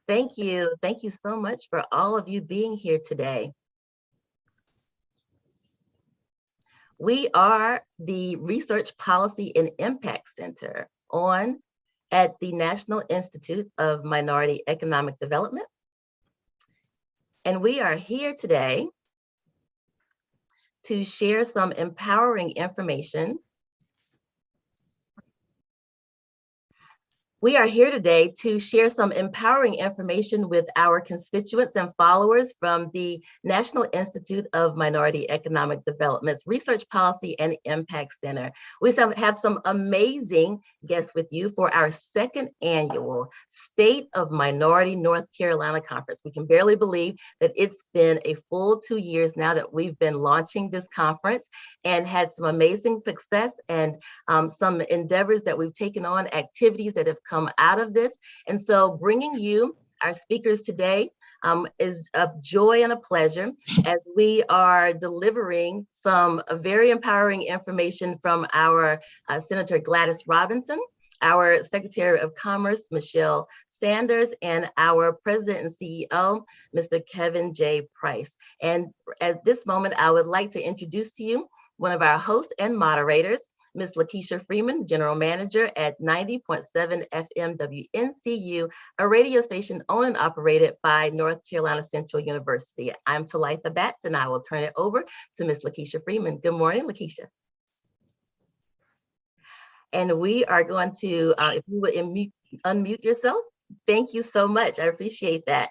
Thank you. Thank you so much for all of you being here today. We are the Research Policy and Impact Center at the National Institute of Minority Economic Development. And we are here today to share some empowering information. We are here today to share some empowering information with our constituents and followers from the National Institute of Minority Economic Development's Research Policy and Impact Center. We have some amazing guests with you for our second annual State of Minority North Carolina Conference. We can barely believe that it's been a full 2 years now that we've been launching this conference and had some amazing success and some endeavors that we've taken on, activities that have come out of this. And so bringing you our speakers today is a joy and a pleasure as we are delivering some very empowering information from our Senator Gladys Robinson, our Secretary of Commerce, Michelle Sanders, and our President and CEO, Mr. Kevin J. Price. And at this moment, I would like to introduce to you one of our hosts and moderators, Ms. Lakeisha Freeman, General Manager at 90.7 FM WNCU, a radio station owned and operated by North Carolina Central University. I'm Talitha Batts, and I will turn it over to Ms. Lakeisha Freeman. Good morning, Lakeisha. And we are going to, if you would unmute yourself, thank you so much. I appreciate that.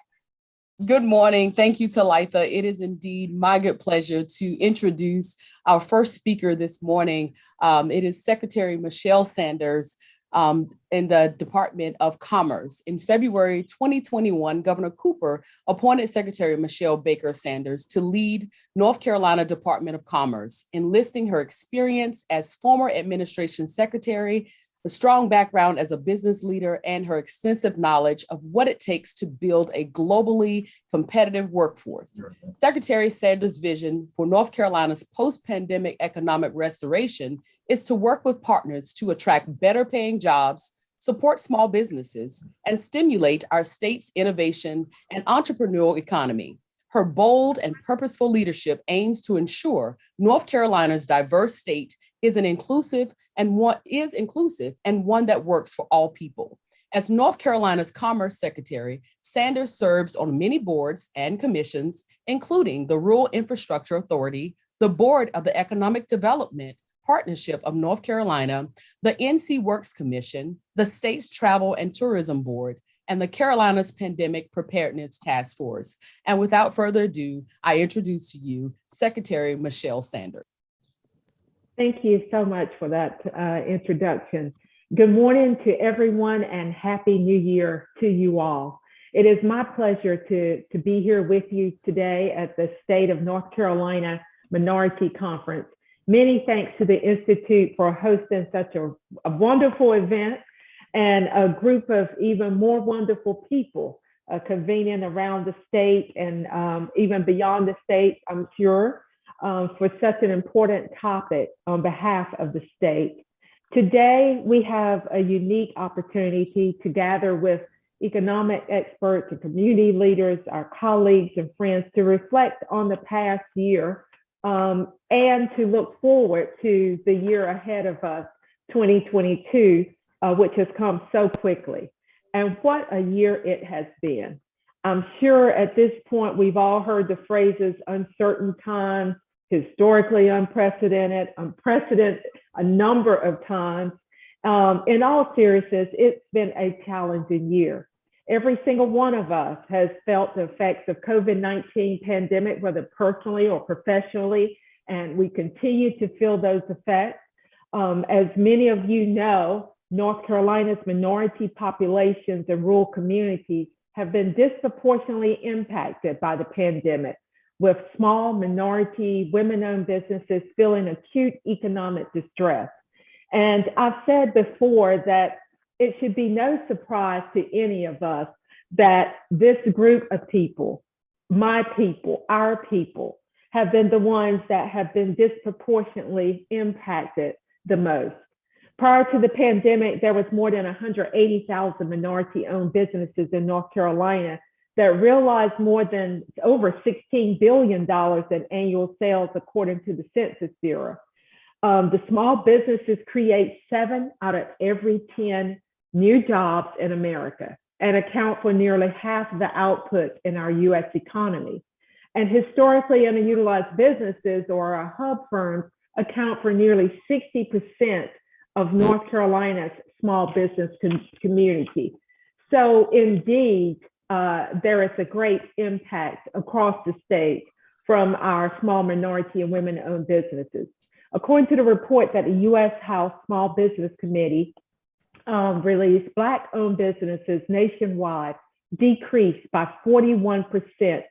Good morning. Thank you, Talitha. It is indeed my good pleasure to introduce our first speaker this morning. It is Secretary Michelle Sanders in the Department of Commerce. In February 2021, Governor Cooper appointed Secretary Michelle Baker Sanders to lead North Carolina Department of Commerce, enlisting her experience as former administration secretary, a strong background as a business leader, and her extensive knowledge of what it takes to build a globally competitive workforce. Secretary Sanders' vision for North Carolina's post-pandemic economic restoration is to work with partners to attract better paying jobs, support small businesses, and stimulate our state's innovation and entrepreneurial economy. Her bold and purposeful leadership aims to ensure North Carolina's diverse state is inclusive and one that works for all people. As North Carolina's Commerce Secretary, Sanders serves on many boards and commissions, including the Rural Infrastructure Authority, the Board of the Economic Development Partnership of North Carolina, the NC Works Commission, the state's Travel and Tourism Board, and the Carolinas Pandemic Preparedness Task Force. And without further ado, I introduce to you Secretary Michelle Sanders. Thank you so much for that introduction. Good morning to everyone and Happy New Year to you all. It is my pleasure to be here with you today at the State of North Carolina Minority Conference. Many thanks to the Institute for hosting such a wonderful event and a group of even more wonderful people convening around the state and even beyond the state, I'm sure, for such an important topic on behalf of the state. Today, we have a unique opportunity to gather with economic experts and community leaders, our colleagues and friends, to reflect on the past year and to look forward to the year ahead of us, 2022, which has come so quickly. And what a year it has been. I'm sure at this point, we've all heard the phrases uncertain times, historically unprecedented, unprecedented a number of times. In all seriousness, it's been a challenging year. Every single one of us has felt the effects of COVID-19 pandemic, whether personally or professionally, and we continue to feel those effects. As many of you know, North Carolina's minority populations and rural communities have been disproportionately impacted by the pandemic, with small minority women-owned businesses feeling acute economic distress. And I've said before that it should be no surprise to any of us that this group of people, my people, our people, have been the ones that have been disproportionately impacted the most. Prior to the pandemic, there was more than 180,000 minority-owned businesses in North Carolina that realized over $16 billion in annual sales, according to the Census Bureau. The small businesses create 7 out of every 10 new jobs in America and account for nearly half of the output in our U.S. economy. And historically underutilized businesses, or our hub firms, account for nearly 60% of North Carolina's small business community. So indeed, there is a great impact across the state from our small minority and women-owned businesses. According to the report that the U.S. House Small Business Committee released, Black-owned businesses nationwide decreased by 41%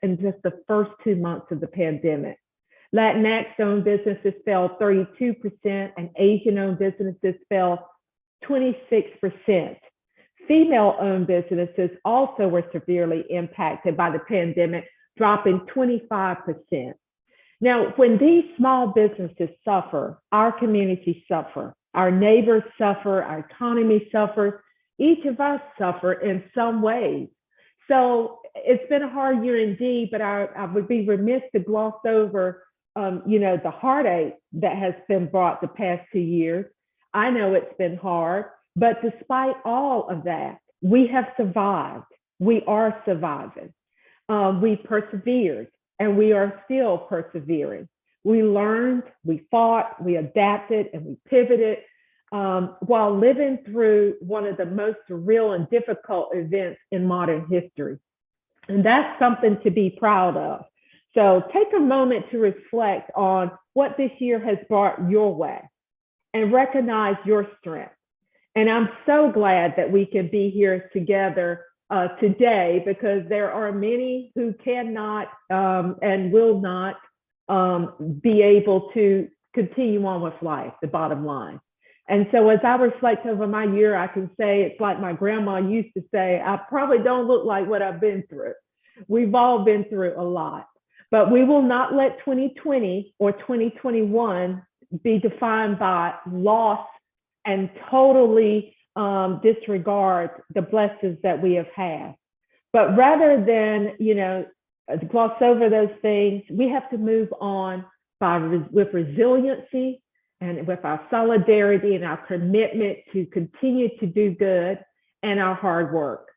in just the first 2 months of the pandemic. Latinx-owned businesses fell 32%, and Asian-owned businesses fell 26%. Female-owned businesses also were severely impacted by the pandemic, dropping 25%. Now, when these small businesses suffer, our communities suffer, our neighbors suffer, our economy suffers, each of us suffer in some ways. So it's been a hard year indeed, but I would be remiss to gloss over the heartache that has been brought the past 2 years. I know it's been hard, but despite all of that, we have survived. We are surviving. We persevered, and we are still persevering. We learned, we fought, we adapted, and we pivoted while living through one of the most surreal and difficult events in modern history. And that's something to be proud of. So take a moment to reflect on what this year has brought your way and recognize your strength. And I'm so glad that we can be here together today, because there are many who cannot and will not be able to continue on with life, the bottom line. And so as I reflect over my year, I can say it's like my grandma used to say, I probably don't look like what I've been through. We've all been through a lot, but we will not let 2020 or 2021 be defined by loss and totally disregard the blessings that we have had. But rather than, gloss over those things, we have to move on with resiliency and with our solidarity and our commitment to continue to do good and our hard work.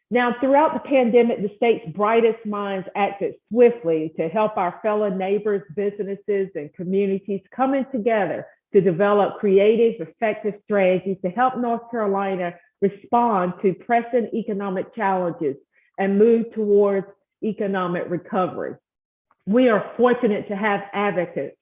Now, throughout the pandemic, the state's brightest minds acted swiftly to help our fellow neighbors, businesses, and communities coming together to develop creative, effective strategies to help North Carolina respond to pressing economic challenges and move towards economic recovery. We are fortunate to have advocates,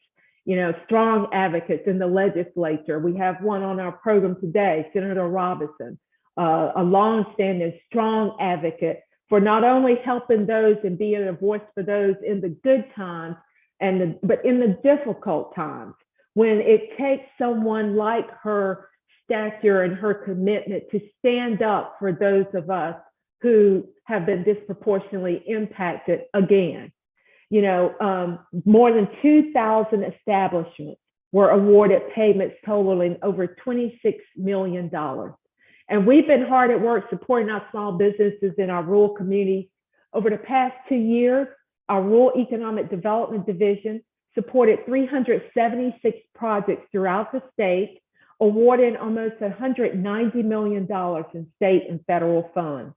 strong advocates in the legislature. We have one on our program today, Senator Robinson, a longstanding, strong advocate for not only helping those and being a voice for those in the good times, but in the difficult times, when it takes someone like her stature and her commitment to stand up for those of us who have been disproportionately impacted again. More than 2,000 establishments were awarded payments totaling over $26 million. And we've been hard at work supporting our small businesses in our rural communities. Over the past 2 years, our Rural Economic Development Division supported 376 projects throughout the state, awarding almost $190 million in state and federal funds.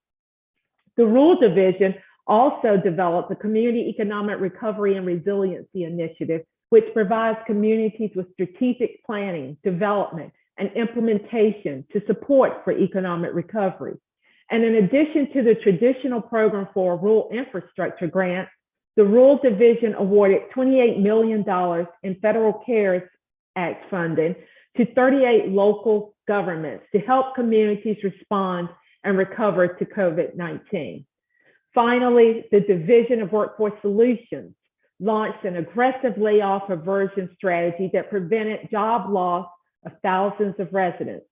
The Rural Division also developed the Community Economic Recovery and Resiliency Initiative, which provides communities with strategic planning, development, and implementation to support for economic recovery. And in addition to the traditional program for rural infrastructure grants, the Rural Division awarded $28 million in Federal CARES Act funding to 38 local governments to help communities respond and recover to COVID-19. Finally, the Division of Workforce Solutions launched an aggressive layoff aversion strategy that prevented job loss of thousands of residents.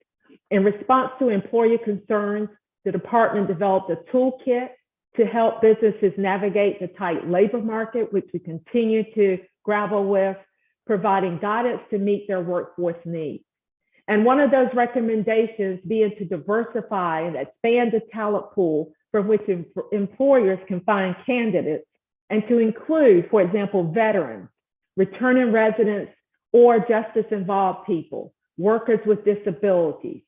In response to employer concerns, the department developed a toolkit to help businesses navigate the tight labor market, which we continue to grapple with, providing guidance to meet their workforce needs. And one of those recommendations being to diversify and expand the talent pool from which employers can find candidates, and to include, for example, veterans, returning residents, or justice-involved people, workers with disabilities.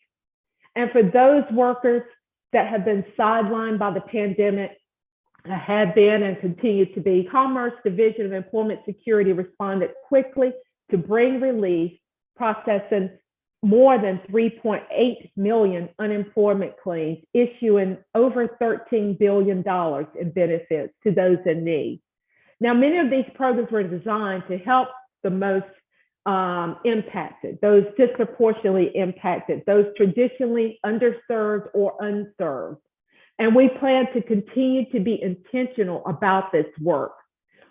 And for those workers that have been sidelined by the pandemic, have been and continue to be, Commerce Division of Employment Security responded quickly to bring relief, processing more than 3.8 million unemployment claims, issuing over $13 billion in benefits to those in need. Now, many of these programs were designed to help the most impacted, those disproportionately impacted, those traditionally underserved or unserved. And we plan to continue to be intentional about this work.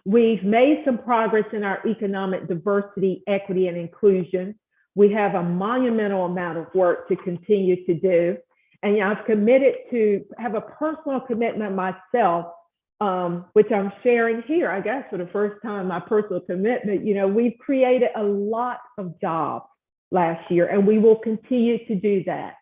We've made some progress in our economic diversity, equity, and inclusion. We have a monumental amount of work to continue to do. And I've committed to have a personal commitment myself, which I'm sharing here, I guess, for the first time, my personal commitment. You know, we've created a lot of jobs last year, and we will continue to do that.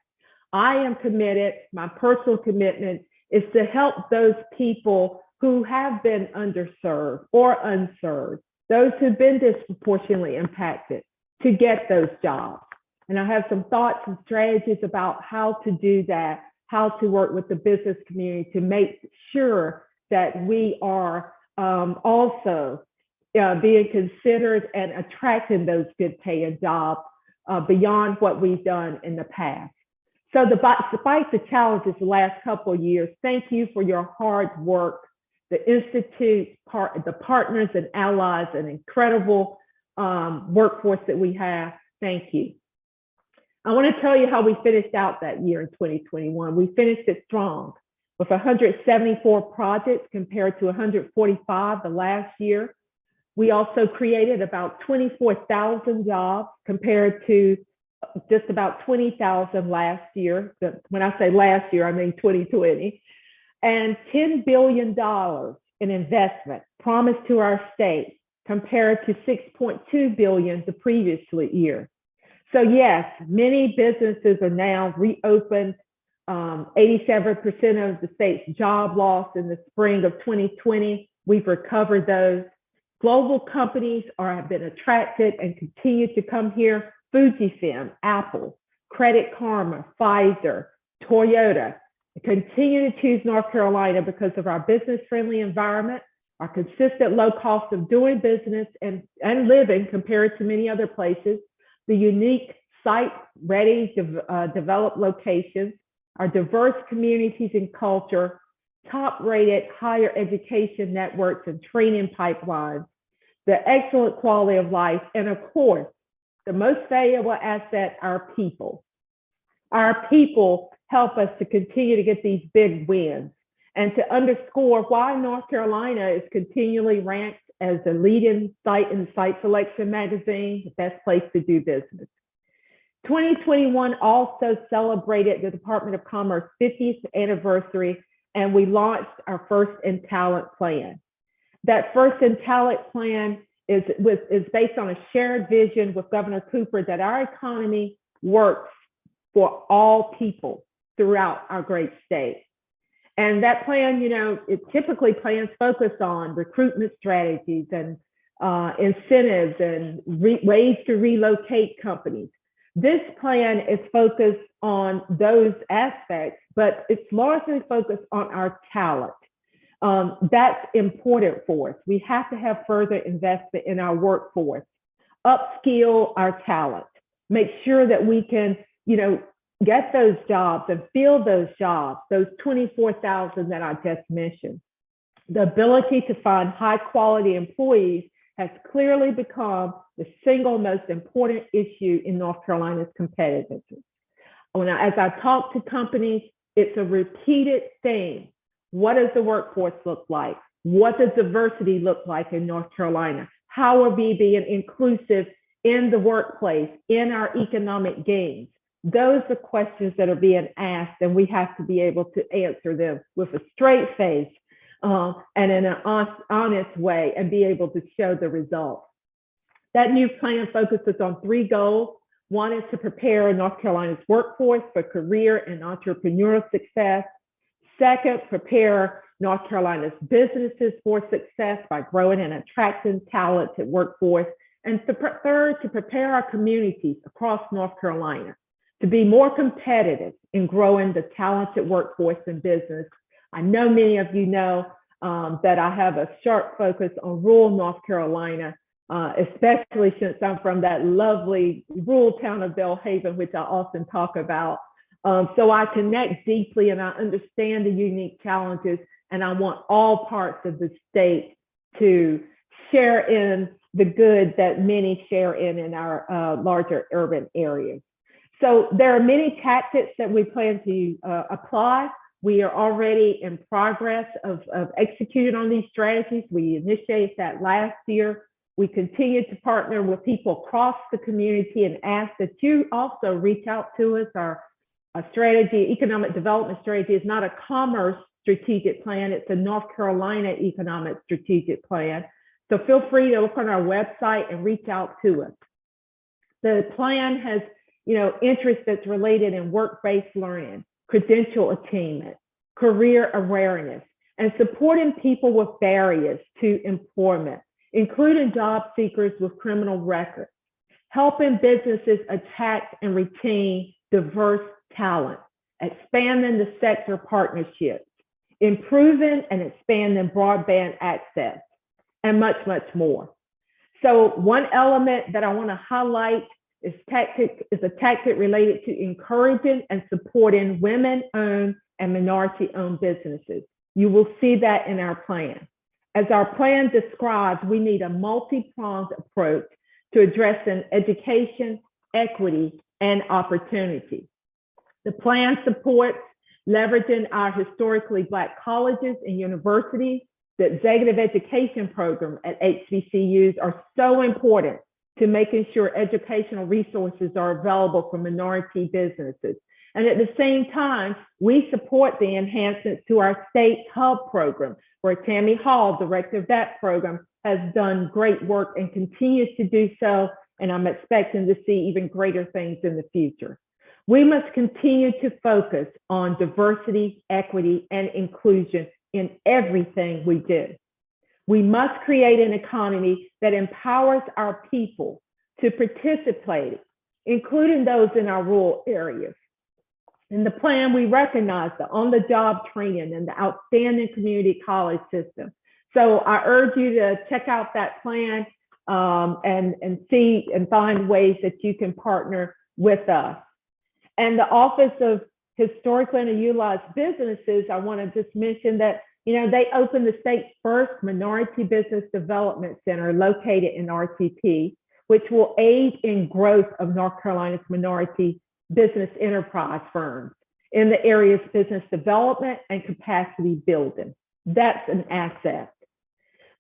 I am committed, my personal commitment is to help those people who have been underserved or unserved, those who've been disproportionately impacted, to get those jobs. And I have some thoughts and strategies about how to do that, how to work with the business community to make sure that we are also being considered and attracting those good paying jobs beyond what we've done in the past. So despite the challenges the last couple of years, thank you for your hard work. The Institute, the partners and allies, an incredible workforce that we have. Thank you. I want to tell you how we finished out that year in 2021. We finished it strong with 174 projects compared to 145 the last year. We also created about 24,000 jobs compared to just about 20,000 last year. When I say last year, I mean 2020. And $10 billion in investment promised to our state compared to $6.2 billion the previous year. So yes, many businesses are now reopened. 87% of the state's job loss in the spring of 2020, we've recovered those. Global companies have been attracted and continue to come here. Fujifilm, Apple, Credit Karma, Pfizer, Toyota continue to choose North Carolina because of our business-friendly environment, our consistent low cost of doing business and living compared to many other places, the unique site-ready developed locations, our diverse communities and culture, top-rated higher education networks and training pipelines, the excellent quality of life, and of course, the most valuable asset, our people. Our people help us to continue to get these big wins and to underscore why North Carolina is continually ranked as a leading site in Site Selection magazine, the best place to do business. 2021 also celebrated the Department of Commerce 50th anniversary, and we launched our First in Talent plan. That First in Talent plan is based on a shared vision with Governor Cooper that our economy works for all people throughout our great state. And that plan, you know, it typically plans focus on recruitment strategies and incentives and ways to relocate companies. This plan is focused on those aspects, but it's largely focused on our talent. That's important for us. We have to have further investment in our workforce, upskill our talent, make sure that we can, you know, get those jobs and fill those jobs, those 24,000 that I just mentioned. The ability to find high quality employees has clearly become the single most important issue in North Carolina's competitiveness. As I talk to companies, it's a repeated theme. What does the workforce look like? What does diversity look like in North Carolina? How are we being inclusive in the workplace, in our economic gains? Those are questions that are being asked, and we have to be able to answer them with a straight face and in an honest way, and be able to show the results. That new plan focuses on 3 goals. One is to prepare North Carolina's workforce for career and entrepreneurial success. Second, prepare North Carolina's businesses for success by growing and attracting talented workforce. And third, to prepare our communities across North Carolina to be more competitive in growing the talented workforce in business. I know many of you know that I have a sharp focus on rural North Carolina, especially since I'm from that lovely rural town of Belhaven, which I often talk about. So I connect deeply and I understand the unique challenges, and I want all parts of the state to share in the good that many share in our larger urban areas. So there are many tactics that we plan to apply. We are already in progress of executing on these strategies. We initiated that last year. We continue to partner with people across the community and ask that you also reach out to us. Our strategy, economic development strategy, is not a commerce strategic plan. It's a North Carolina economic strategic plan. So feel free to look on our website and reach out to us. The plan has, interest that's related in work-based learning, credential attainment, career awareness, and supporting people with barriers to employment, including job seekers with criminal records, helping businesses attract and retain diverse talent, expanding the sector partnerships, improving and expanding broadband access, and much, much more. So one element that I want to highlight is a tactic related to encouraging and supporting women-owned and minority-owned businesses. You will see that in our plan. As our plan describes, we need a multi-pronged approach to addressing education, equity, and opportunity. The plan supports leveraging our historically Black colleges and universities. The executive education program at HBCUs are so important to making sure educational resources are available for minority businesses. And at the same time, we support the enhancements to our state hub program, where Tammy Hall, director of that program, has done great work and continues to do so. And I'm expecting to see even greater things in the future. We must continue to focus on diversity, equity, and inclusion in everything we do. We must create an economy that empowers our people to participate, including those in our rural areas. In the plan, we recognize the on-the-job training and the outstanding community college system. So I urge you to check out that plan and see and find ways that you can partner with us. And the Office of Historically Underutilized Businesses, I want to just mention that they opened the state's first Minority Business Development Center located in RTP, which will aid in growth of North Carolina's minority business enterprise firms in the area's business development and capacity building. That's an asset.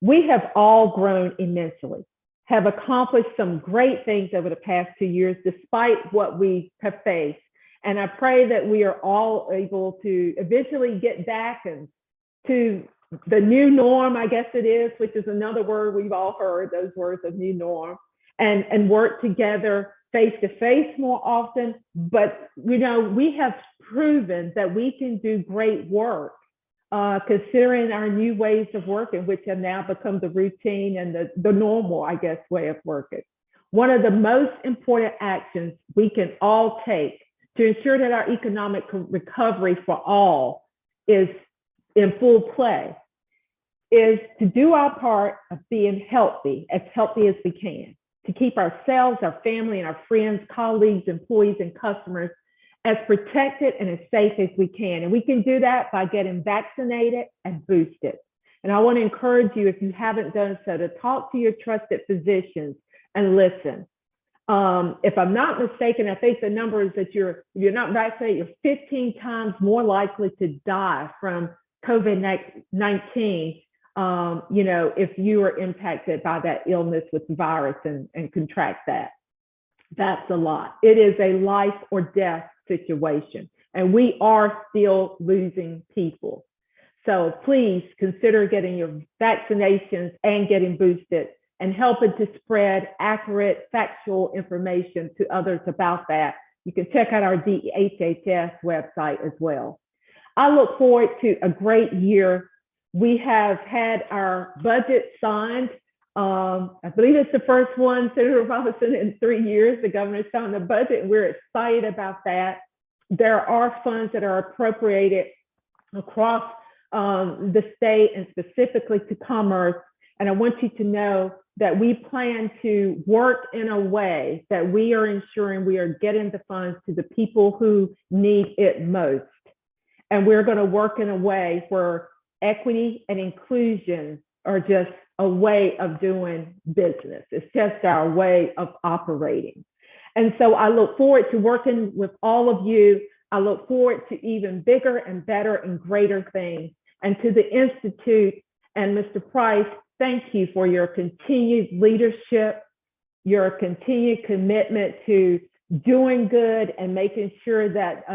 We have all grown immensely, have accomplished some great things over the past 2 years, despite what we have faced. And I pray that we are all able to eventually get back and to the new norm, I guess it is, which is another word we've all heard, those words of new norm, and work together face to face more often. But, we have proven that we can do great work considering our new ways of working, which have now become the routine and the normal, I guess, way of working. One of the most important actions we can all take to ensure that our economic recovery for all is in full play is to do our part of being healthy as we can, to keep ourselves, our family, and our friends, colleagues, employees, and customers as protected and as safe as we can. And we can do that by getting vaccinated and boosted. And I want to encourage you, if you haven't done so, to talk to your trusted physicians and listen. If I'm not mistaken, I think the number is that if you're not vaccinated, you're 15 times more likely to die from COVID-19, if you are impacted by that illness with the virus and contract that. That's a lot. It is a life or death situation, and we are still losing people. So please consider getting your vaccinations and getting boosted and helping to spread accurate, factual information to others about that. You can check out our DHHS website as well. I look forward to a great year. We have had our budget signed. I believe it's the first one, Senator Robinson, in 3 years. The governor signed the budget, and we're excited about that. There are funds that are appropriated across the state and specifically to commerce. And I want you to know that we plan to work in a way that we are ensuring we are getting the funds to the people who need it most. And we're going to work in a way where equity and inclusion are just a way of doing business. It's just our way of operating. And so I look forward to working with all of you. I look forward to even bigger and better and greater things. And to the Institute and Mr. Price, thank you for your continued leadership, your continued commitment to doing good and making sure that,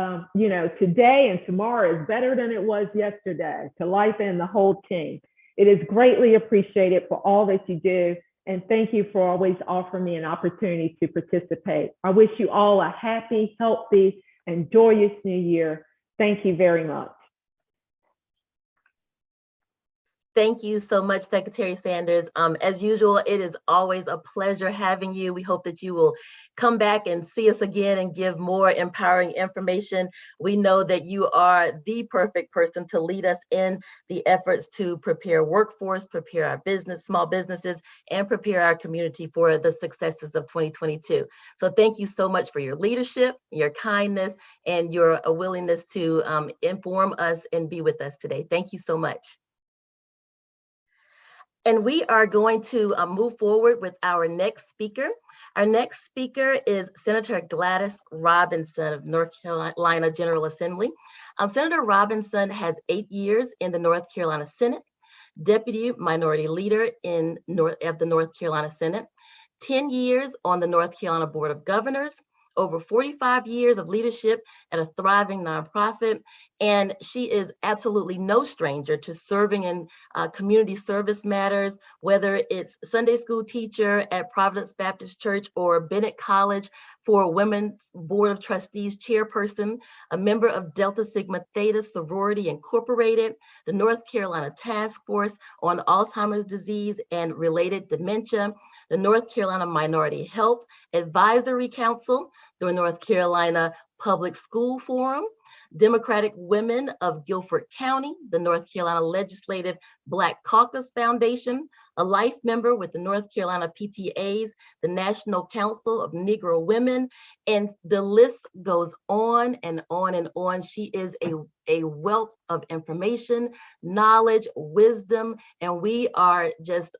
today and tomorrow is better than it was yesterday, to Litha and the whole team. It is greatly appreciated for all that you do. And thank you for always offering me an opportunity to participate. I wish you all a happy, healthy, and joyous new year. Thank you very much. Thank you so much, Secretary Sanders. As usual, it is always a pleasure having you. We hope that you will come back and see us again and give more empowering information. We know that you are the perfect person to lead us in the efforts to prepare workforce, prepare our small businesses, and prepare our community for the successes of 2022. So thank you so much for your leadership, your kindness, and your willingness to inform us and be with us today. Thank you so much. And we are going to move forward with our next speaker. Our next speaker is Senator Gladys Robinson of North Carolina General Assembly. Senator Robinson has 8 years in the North Carolina Senate, Deputy Minority Leader of the North Carolina Senate, 10 years on the North Carolina Board of Governors, over 45 years of leadership at a thriving nonprofit, and she is absolutely no stranger to serving in community service matters, whether it's Sunday school teacher at Providence Baptist Church or Bennett College for Women's Board of Trustees chairperson, a member of Delta Sigma Theta Sorority Incorporated, the North Carolina Task Force on Alzheimer's disease and related dementia, the North Carolina Minority Health Advisory Council, the North Carolina Public School Forum, Democratic Women of Guilford County, the North Carolina Legislative Black Caucus Foundation, a life member with the North Carolina PTAs, the National Council of Negro Women, and the list goes on and on and on. She is a wealth of information, knowledge, wisdom, and we are just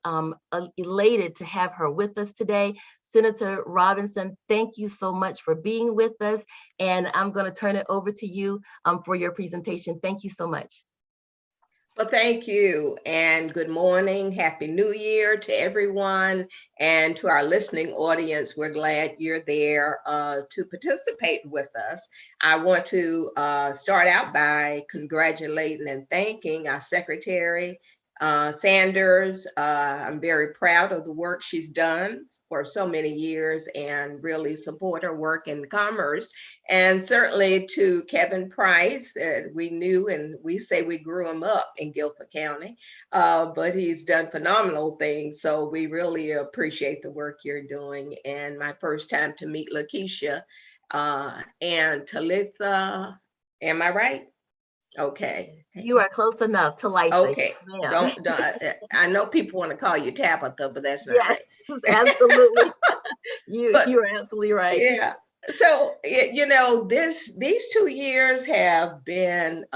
elated to have her with us today. Senator Robinson, thank you so much for being with us, and I'm going to turn it over to you for your presentation. Thank you so much. Well, thank you, and good morning. Happy New Year to everyone, and to our listening audience. We're glad you're there to participate with us. I want to start out by congratulating and thanking our Secretary Sanders. I'm very proud of the work she's done for so many years and really support her work in commerce. And certainly to Kevin Price, we knew and we say we grew him up in Guilford County, but he's done phenomenal things. So we really appreciate the work you're doing. And my first time to meet Lakeisha and Talitha, am I right? Okay. You are close enough to Litha. Okay. Don't I know people want to call you Tabitha, but that's not yes, right. Absolutely. You are absolutely right. Yeah. So, these 2 years have been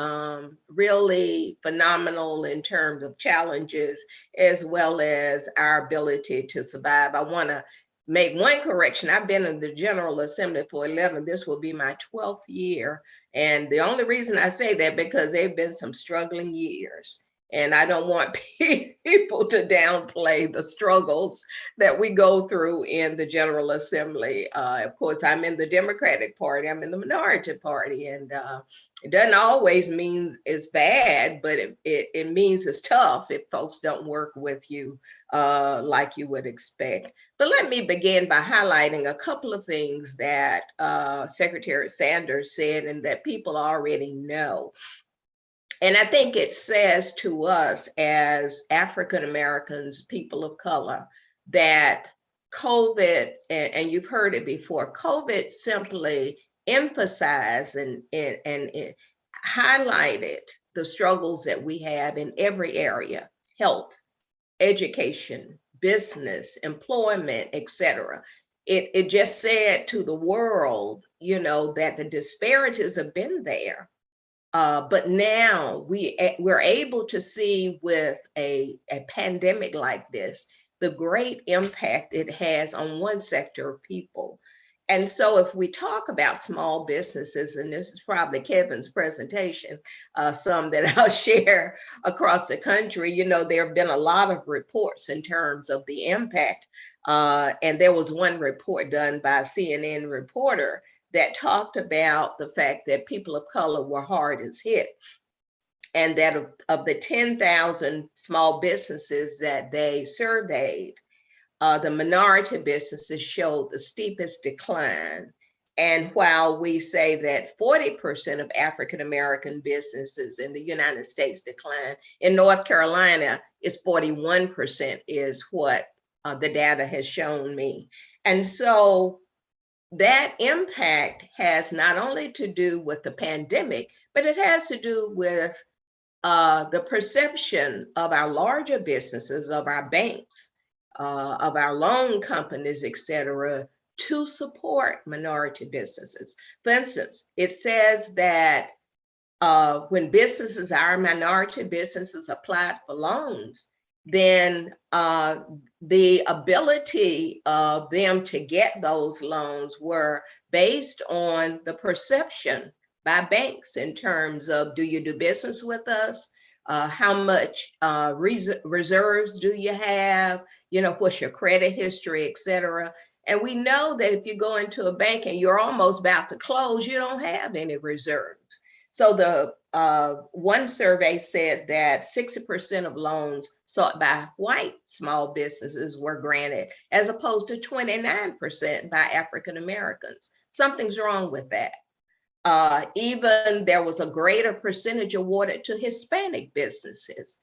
really phenomenal in terms of challenges, as well as our ability to survive. I want to make one correction. I've been in the General Assembly for 11. This will be my 12th year. And the only reason I say that because they've been some struggling years. And I don't want people to downplay the struggles that we go through in the General Assembly. Of course, I'm in the Democratic Party, I'm in the minority party, and it doesn't always mean it's bad, but it means it's tough if folks don't work with you like you would expect. But let me begin by highlighting a couple of things that Secretary Sanders said and that people already know. And I think it says to us as African Americans, people of color, that COVID, and you've heard it before, COVID simply emphasized and it highlighted the struggles that we have in every area: health, education, business, employment, etc. It just said to the world, that the disparities have been there. But now we're able to see with a pandemic like this, the great impact it has on one sector of people. And so if we talk about small businesses, and this is probably Kevin's presentation, some that I'll share across the country, there have been a lot of reports in terms of the impact. And there was one report done by a CNN reporter that talked about the fact that people of color were hardest hit, and that of the 10,000 small businesses that they surveyed, the minority businesses showed the steepest decline. And while we say that 40% of African American businesses in the United States decline, in North Carolina, it's 41% is what the data has shown me. And so that impact has not only to do with the pandemic, but it has to do with the perception of our larger businesses, of our banks, of our loan companies, et cetera, to support minority businesses. For instance, it says that when businesses, our minority businesses, applied for loans, then the ability of them to get those loans were based on the perception by banks in terms of, do you do business with us? How much reserves do you have? What's your credit history, et cetera. And we know that if you go into a bank and you're almost about to close, you don't have any reserves. So the one survey said that 60% of loans sought by white small businesses were granted, as opposed to 29% by African Americans. Something's wrong with that. Even there was a greater percentage awarded to Hispanic businesses.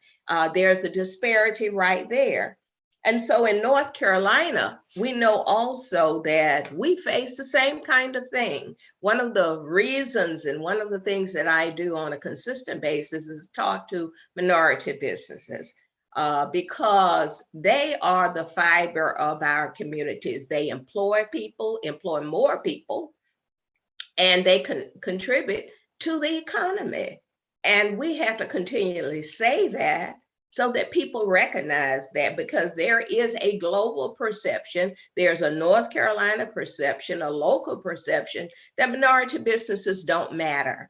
There's a disparity right there. And so in North Carolina, we know also that we face the same kind of thing. One of the reasons and one of the things that I do on a consistent basis is talk to minority businesses because they are the fiber of our communities. They employ people, employ more people, and they can contribute to the economy. And we have to continually say that, so that people recognize that, because there is a global perception, there's a North Carolina perception, a local perception that minority businesses don't matter.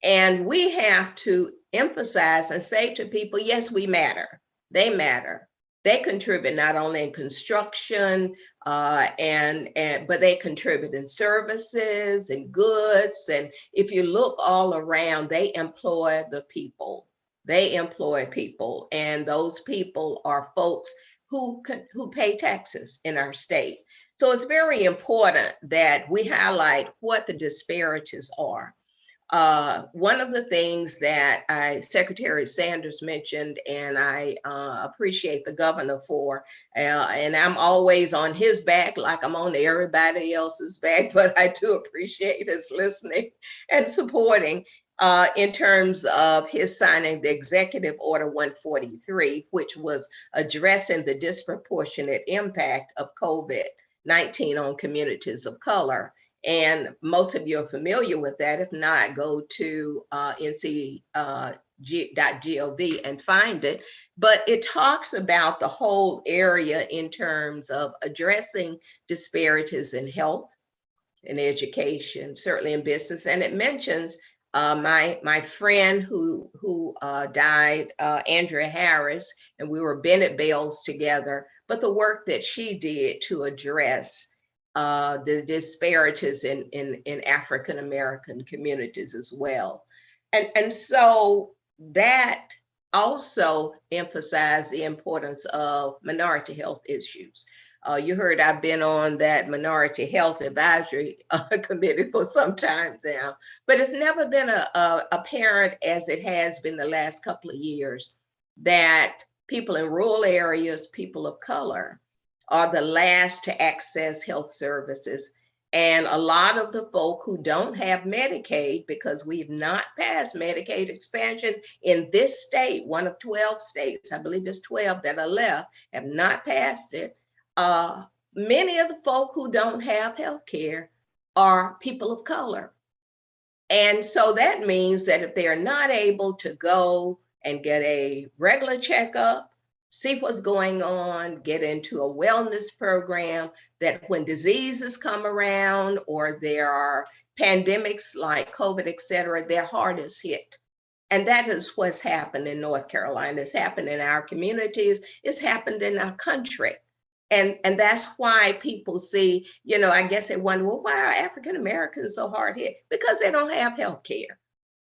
And we have to emphasize and say to people, yes, we matter. They matter. They contribute not only in construction, but they contribute in services and goods. And if you look all around, they employ the people. They employ people, and those people are folks who pay taxes in our state. So it's very important that we highlight what the disparities are. One of the things that Secretary Sanders mentioned, and I appreciate the governor for, and I'm always on his back like I'm on everybody else's back, but I do appreciate his listening and supporting in terms of his signing the Executive Order 143, which was addressing the disproportionate impact of COVID-19 on communities of color. And most of you are familiar with that. If not, go to nc.gov and find it. But it talks about the whole area in terms of addressing disparities in health, in education, certainly in business. And it mentions My friend who died, Andrea Harris, and we were Bennett Bells together, but the work that she did to address the disparities in African American communities as well. And so that also emphasized the importance of minority health issues. You heard I've been on that Minority Health Advisory Committee for some time now, but it's never been apparent as it has been the last couple of years that people in rural areas, people of color, are the last to access health services. And a lot of the folk who don't have Medicaid, because we've not passed Medicaid expansion in this state, one of 12 states, I believe there's 12 that are left, have not passed it. Many of the folk who don't have health care are people of color. And so that means that if they are not able to go and get a regular checkup, see what's going on, get into a wellness program, that when diseases come around or there are pandemics like COVID, et cetera, their heart is hit. And that is what's happened in North Carolina. It's happened in our communities. It's happened in our country. And that's why people see, I guess they wonder, well, why are African Americans so hard hit? Because they don't have health care.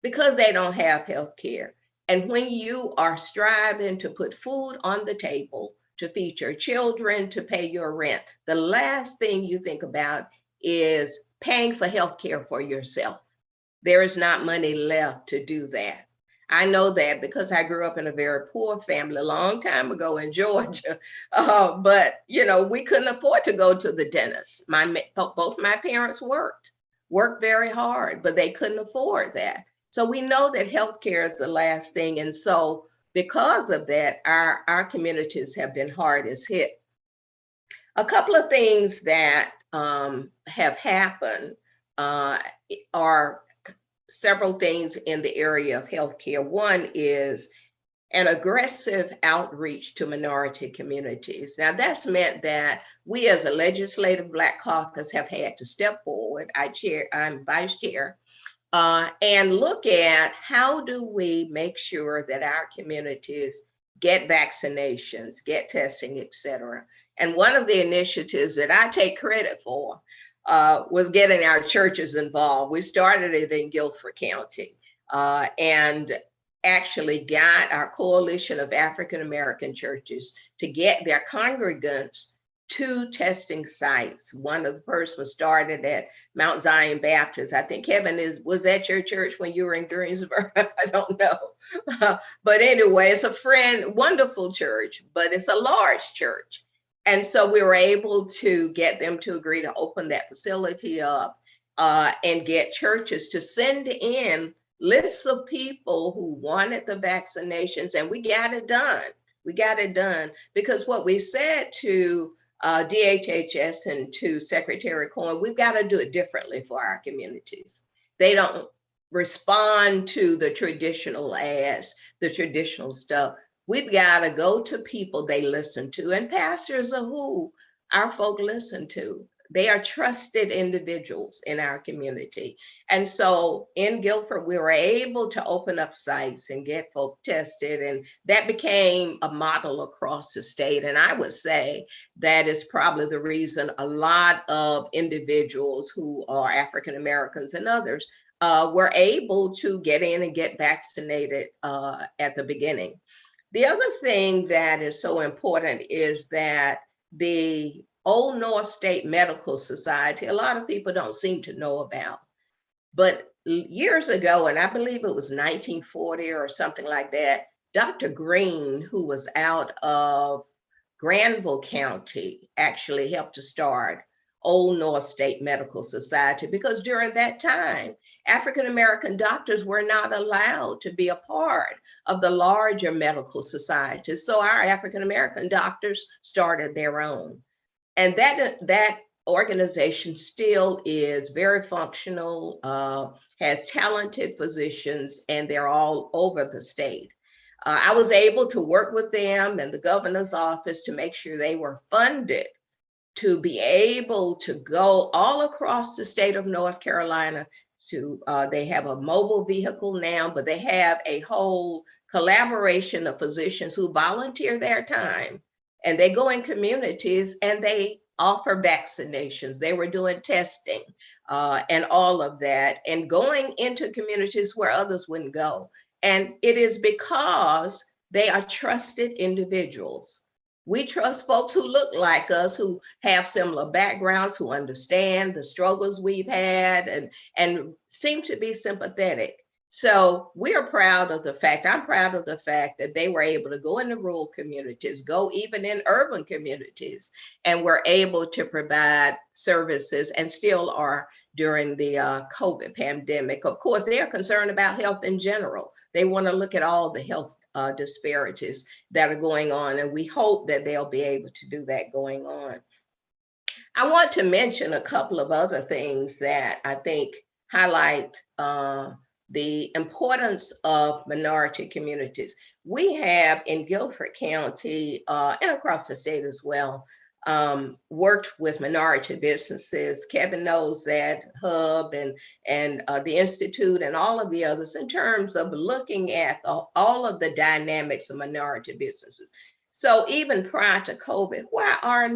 Because they don't have health care. And when you are striving to put food on the table, to feed your children, to pay your rent, the last thing you think about is paying for health care for yourself. There is not money left to do that. I know that because I grew up in a very poor family a long time ago in Georgia. But, we couldn't afford to go to the dentist. Both my parents worked very hard, but they couldn't afford that. So we know that healthcare is the last thing. And so because of that, our communities have been hardest hit. A couple of things that have happened are several things in the area of healthcare. One is an aggressive outreach to minority communities. Now that's meant that we as a legislative Black caucus have had to step forward. I'm vice chair. And look at how do we make sure that our communities get vaccinations, get testing, et cetera. And one of the initiatives that I take credit for was getting our churches involved. We started it in Guilford County and actually got our coalition of African American churches to get their congregants to testing sites. One of the first was started at Mount Zion Baptist. I think Kevin was at your church when you were in Greensboro. I don't know. But anyway, it's a wonderful church, but it's a large church. And so we were able to get them to agree to open that facility up and get churches to send in lists of people who wanted the vaccinations, and we got it done. We got it done because what we said to DHHS and to Secretary Cohen, we've got to do it differently for our communities. They don't respond to the traditional ads, the traditional stuff. We've got to go to people they listen to, and pastors are who our folk listen to. They are trusted individuals in our community. And so in Guilford, we were able to open up sites and get folk tested, and that became a model across the state. And I would say that is probably the reason a lot of individuals who are African Americans and others were able to get in and get vaccinated at the beginning. The other thing that is so important is that the Old North State Medical Society, a lot of people don't seem to know about, but years ago, and I believe it was 1940 or something like that, Dr. Green, who was out of Granville County, actually helped to start Old North State Medical Society, because during that time, African American doctors were not allowed to be a part of the larger medical societies. So our African American doctors started their own. And that organization still is very functional, has talented physicians, and they're all over the state. I was able to work with them and the governor's office to make sure they were funded to be able to go all across the state of North Carolina they have a mobile vehicle now, but they have a whole collaboration of physicians who volunteer their time, and they go in communities and they offer vaccinations. They were doing testing and all of that, and going into communities where others wouldn't go. And it is because they are trusted individuals. We trust folks who look like us, who have similar backgrounds, who understand the struggles we've had and seem to be sympathetic. So we're proud of the fact, I'm proud of the fact that they were able to go into rural communities, go even in urban communities, and were able to provide services, and still are during the COVID pandemic. Of course, they are concerned about health in general. They want to look at all the health disparities that are going on, and we hope that they'll be able to do that going on. I want to mention a couple of other things that I think highlight the importance of minority communities. We have in Guilford County and across the state as well, worked with minority businesses. Kevin knows that, Hub and the Institute and all of the others, in terms of looking at all of the dynamics of minority businesses. So even prior to COVID, why are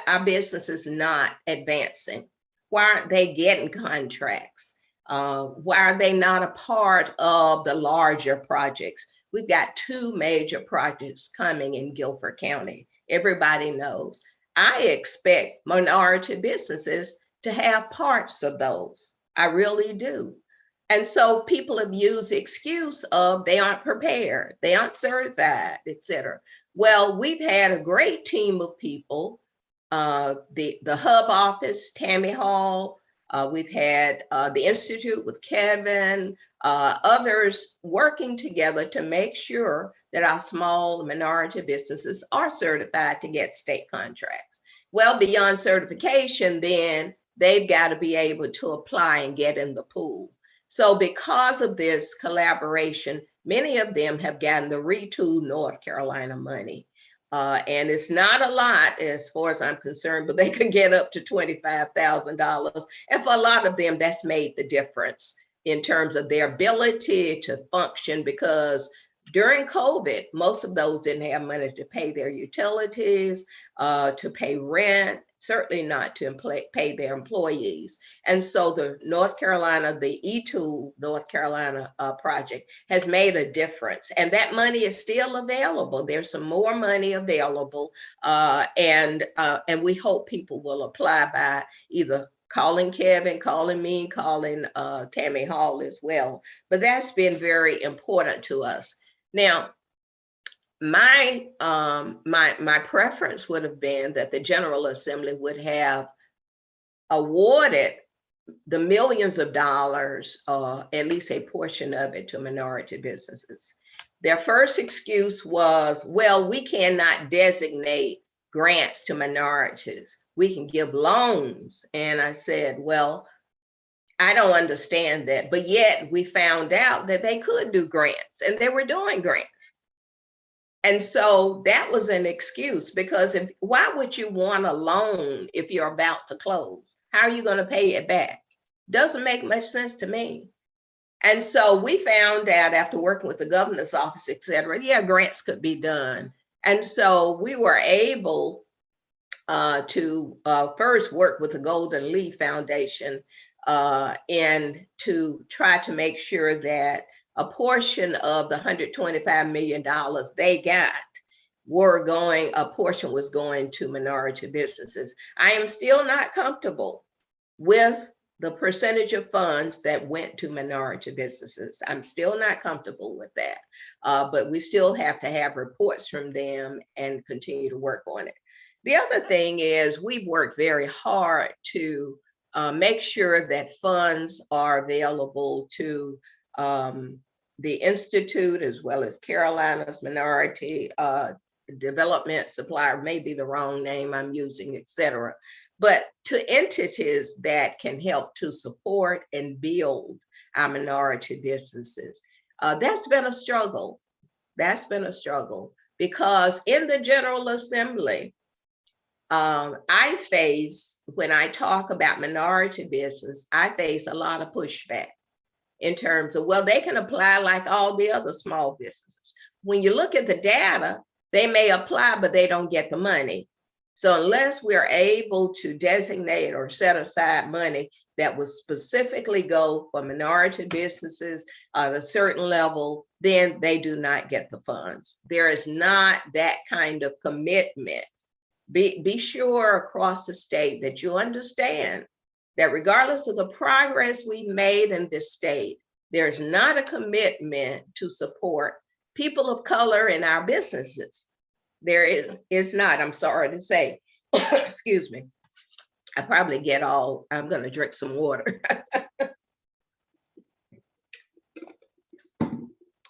our businesses not advancing? Why aren't they getting contracts? Why are they not a part of the larger projects? We've got 2 major projects coming in Guilford County. Everybody knows. I expect minority businesses to have parts of those. I really do. And so people have used the excuse of they aren't prepared, they aren't certified, et cetera. Well, we've had a great team of people, the Hub office, Tammy Hall, we've had the Institute with Kevin, others working together to make sure that our small minority businesses are certified to get state contracts. Well, beyond certification, then they've got to be able to apply and get in the pool. So because of this collaboration, many of them have gotten the Retool North Carolina money. And it's not a lot as far as I'm concerned, but they could get up to $25,000. And for a lot of them, that's made the difference in terms of their ability to function, because during COVID, most of those didn't have money to pay their utilities, to pay rent, certainly not to pay their employees. And so the North Carolina, the eTool North Carolina project has made a difference. And that money is still available. There's some more money available. And we hope people will apply by either calling Kevin, calling me, calling Tammy Hall as well. But that's been very important to us. Now, my preference would have been that the General Assembly would have awarded the millions of dollars, at least a portion of it, to minority businesses. Their first excuse was, well, we cannot designate grants to minorities. We can give loans. And I said, well, I don't understand that. But yet we found out that they could do grants, and they were doing grants. And so that was an excuse, because why would you want a loan if you're about to close? How are you going to pay it back? Doesn't make much sense to me. And so we found out after working with the governor's office, et cetera, yeah, grants could be done. And so we were able to first work with the Golden Leaf Foundation and to try to make sure that a portion of the $125 million they got a portion was going to minority businesses. I am still not comfortable with the percentage of funds that went to minority businesses. I'm still not comfortable with that, but we still have to have reports from them and continue to work on it. The other thing is we've worked very hard to make sure that funds are available to the Institute, as well as Carolina's Minority Development Supplier, may be the wrong name I'm using, et cetera, but to entities that can help to support and build our minority businesses. That's been a struggle. That's been a struggle, because in the General Assembly, I face, when I talk about minority business, I face a lot of pushback in terms of, well, they can apply like all the other small businesses. When you look at the data, they may apply, but they don't get the money. So unless we're able to designate or set aside money that will specifically go for minority businesses at a certain level, then they do not get the funds. There is not that kind of commitment. Be sure across the state that you understand that regardless of the progress we've made in this state, there's not a commitment to support people of color in our businesses. There is not, I'm sorry to say. Excuse me. I probably get all, I'm going to drink some water.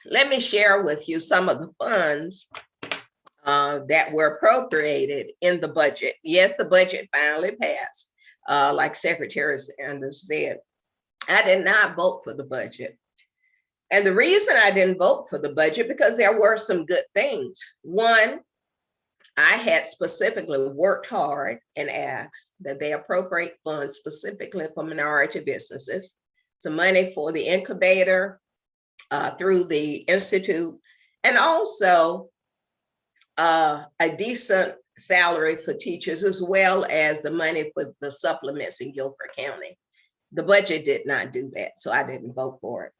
Let me share with you some of the funds that were appropriated in the budget. Yes, the budget finally passed. Like Secretary Sanders said, I did not vote for the budget. And the reason I didn't vote for the budget, because there were some good things. One, I had specifically worked hard and asked that they appropriate funds specifically for minority businesses, some money for the incubator through the Institute, and also a decent salary for teachers, as well as the money for the supplements in Guilford County. The budget did not do that, so I didn't vote for it.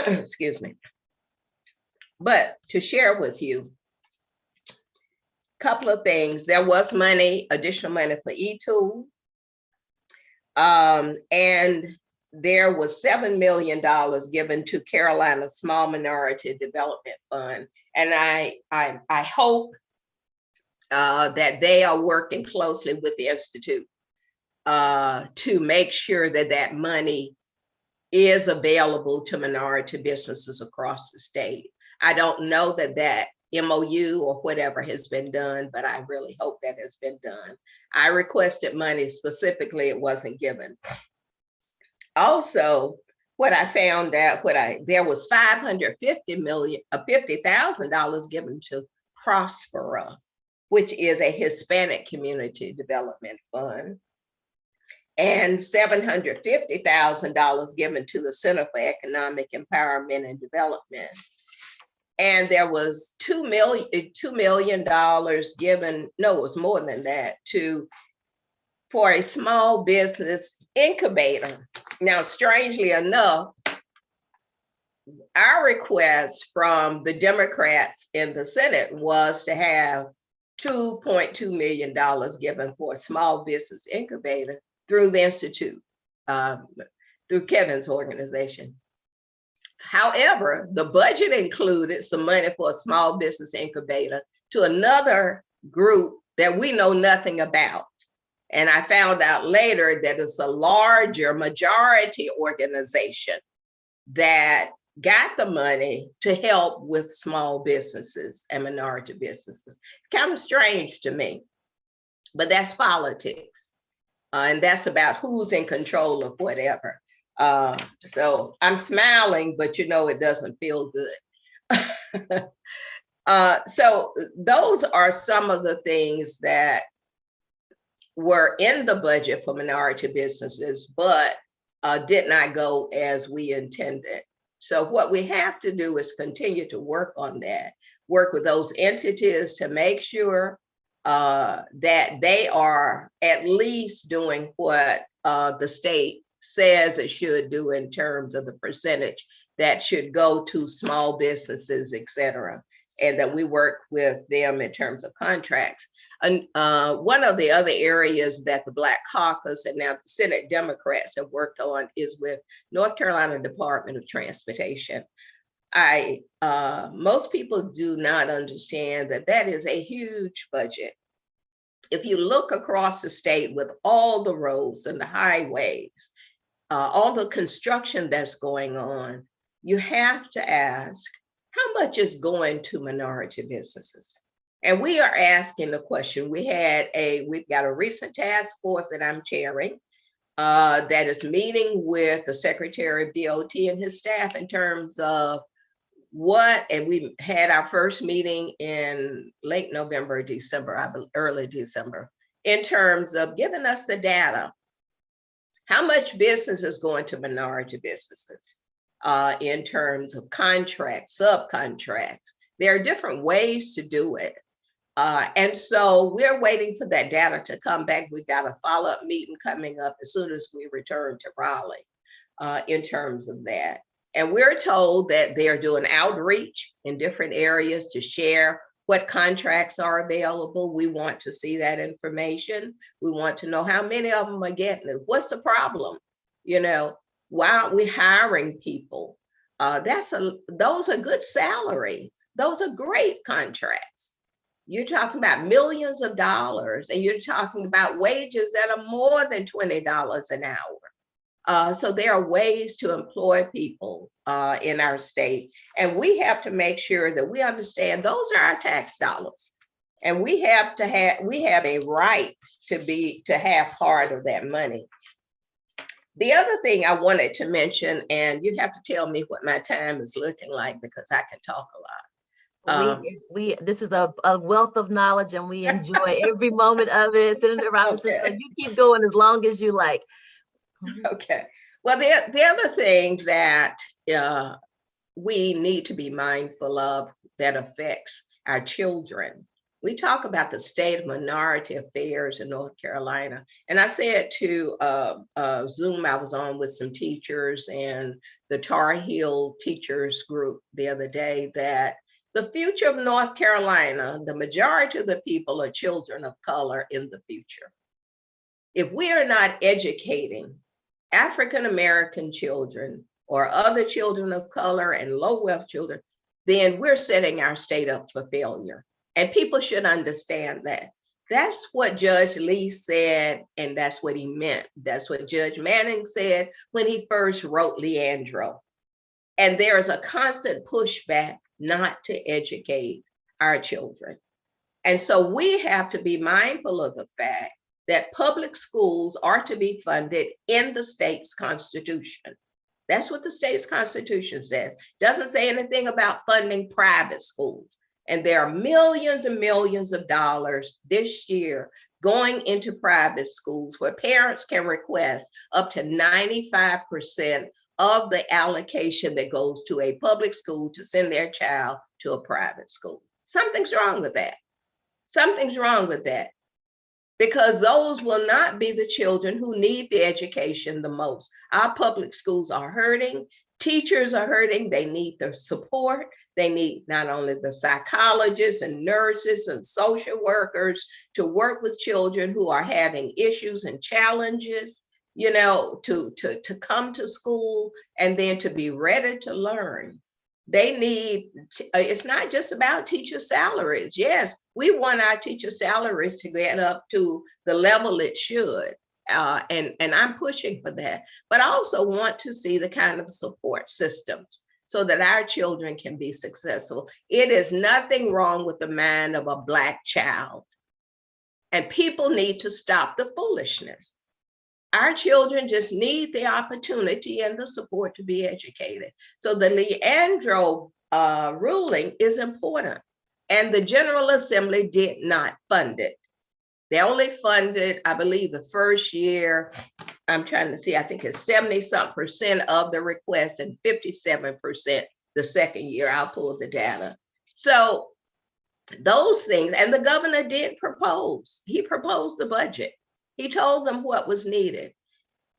Excuse me. But to share with you a couple of things, there was money, additional money for eTool, and there was $7 million given to Carolina Small Minority Development Fund. And I hope that they are working closely with the Institute to make sure that that money is available to minority businesses across the state. I don't know that that MOU or whatever has been done, but I really hope that has been done. I requested money specifically, it wasn't given. Also, what I found out, there was $50,000 given to Prospera, which is a Hispanic community development fund, and $750,000 given to the Center for Economic Empowerment and Development. And there was $2 million given, no, it was more than that, for a small business incubator. Now, strangely enough, our request from the Democrats in the Senate was to have $2.2 million given for a small business incubator through the Institute, through Kevin's organization. However, the budget included some money for a small business incubator to another group that we know nothing about. And I found out later that it's a larger majority organization that got the money to help with small businesses and minority businesses. Kind of strange to me, but that's politics. And that's about who's in control of whatever. So I'm smiling, but you know, it doesn't feel good. So those are some of the things that were in the budget for minority businesses, but did not go as we intended. So what we have to do is continue to work on that, work with those entities to make sure that they are at least doing what the state says it should do in terms of the percentage that should go to small businesses, et cetera, and that we work with them in terms of contracts. And one of the other areas that the Black Caucus and now the Senate Democrats have worked on is with North Carolina Department of Transportation. Most people do not understand that that is a huge budget. If you look across the state with all the roads and the highways, all the construction that's going on, you have to ask, how much is going to minority businesses? And we are asking the question. We've got a recent task force that I'm chairing that is meeting with the Secretary of DOT and his staff in terms of and we had our first meeting in late November, December, early December, in terms of giving us the data. How much business is going to minority businesses in terms of contracts, subcontracts? There are different ways to do it. And so we're waiting for that data to come back. We've got a follow-up meeting coming up as soon as we return to Raleigh in terms of that. And we're told that they're doing outreach in different areas to share what contracts are available. We want to see that information. We want to know how many of them are getting it. What's the problem? You know, why aren't we hiring people? Those are good salaries. Those are great contracts. You're talking about millions of dollars, and you're talking about wages that are more than $20 an hour. So there are ways to employ people in our state, and we have to make sure that we understand those are our tax dollars, and we have a right to have part of that money. The other thing I wanted to mention, and you have to tell me what my time is looking like because I can talk a lot. This is a wealth of knowledge, and we enjoy every moment of it. Senator Robinson, Okay. so you keep going as long as you like. Okay. Well, the other thing that we need to be mindful of that affects our children. We talk about the state of minority affairs in North Carolina. And I said to Zoom I was on with some teachers and the Tar Heel teachers group the other day that the future of North Carolina, the majority of the people are children of color in the future. If we are not educating African-American children or other children of color and low-wealth children, then we're setting our state up for failure. And people should understand that. That's what Judge Lee said, and that's what he meant. That's what Judge Manning said when he first wrote Leandro. And there is a constant pushback not to educate our children. And so we have to be mindful of the fact that public schools are to be funded in the state's constitution. That's what the state's constitution says. Doesn't say anything about funding private schools. And there are millions and millions of dollars this year going into private schools where parents can request up to 95% of the allocation that goes to a public school to send their child to a private school. Something's wrong with that. Something's wrong with that. Because those will not be the children who need the education the most. Our public schools are hurting. Teachers are hurting. They need the support. They need not only the psychologists and nurses and social workers to work with children who are having issues and challenges, you know, to come to school and then to be ready to learn. They need, it's not just about teacher salaries. Yes, we want our teacher salaries to get up to the level it should. And I'm pushing for that. But I also want to see the kind of support systems so that our children can be successful. It is nothing wrong with the mind of a Black child. And people need to stop the foolishness. Our children just need the opportunity and the support to be educated. So the Leandro ruling is important. And the General Assembly did not fund it. They only funded, I believe, the first year, I'm trying to see, I think it's 70-some% of the request and 57% the second year. I'll pull the data. So those things, and the governor did propose. He proposed the budget. He told them what was needed.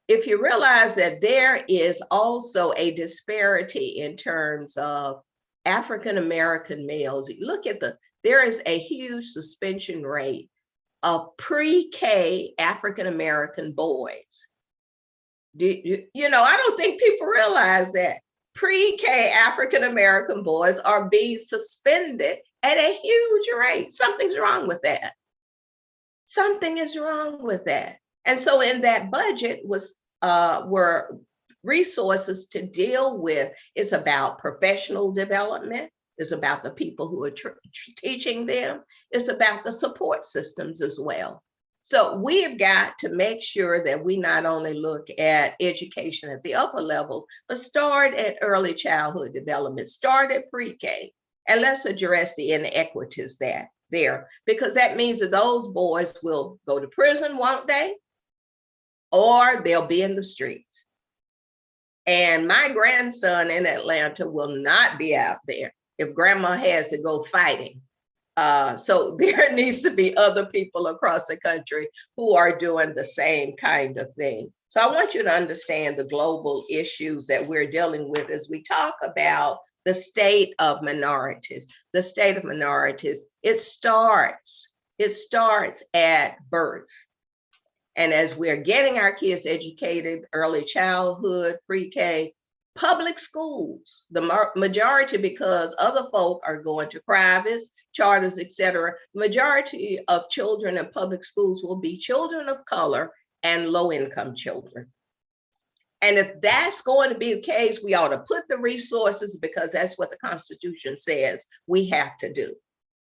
If you realize that there is also a disparity in terms of African-American males, look at there is a huge suspension rate of pre-K African-American boys. You know, I don't think people realize that pre-K African-American boys are being suspended at a huge rate. Something's wrong with that. Something is wrong with that. And so in that budget were resources to deal with. It's about professional development. It's about the people who are teaching them. It's about the support systems as well. So we have got to make sure that we not only look at education at the upper levels, but start at early childhood development, start at pre-K, and let's address the inequities there, because that means that those boys will go to prison, won't they? Or they'll be in the streets. And my grandson in Atlanta will not be out there if grandma has to go fighting. So there needs to be other people across the country who are doing the same kind of thing. So I want you to understand the global issues that we're dealing with as we talk about the state of minorities. The state of minorities, it starts at birth. And as we're getting our kids educated, early childhood, pre-K, public schools, the majority, because other folk are going to privates, charters, etc. Majority of children in public schools will be children of color and low-income children. And if that's going to be the case, we ought to put the resources, because that's what the Constitution says we have to do.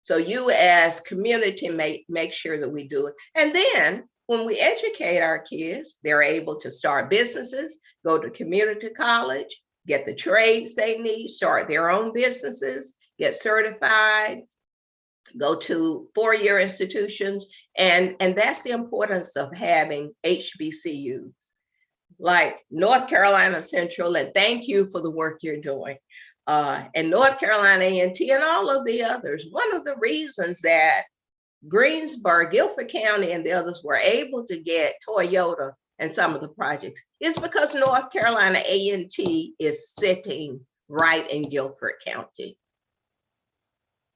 So you as community make sure that we do it. And then when we educate our kids, they're able to start businesses, go to community college, get the trades they need, start their own businesses, get certified, go to four-year institutions. And that's the importance of having HBCUs like North Carolina Central, and thank you for the work you're doing. And North Carolina A&T and all of the others. One of the reasons that Greensboro, Guilford County, and the others were able to get Toyota and some of the projects is because North Carolina A&T is sitting right in Guilford County.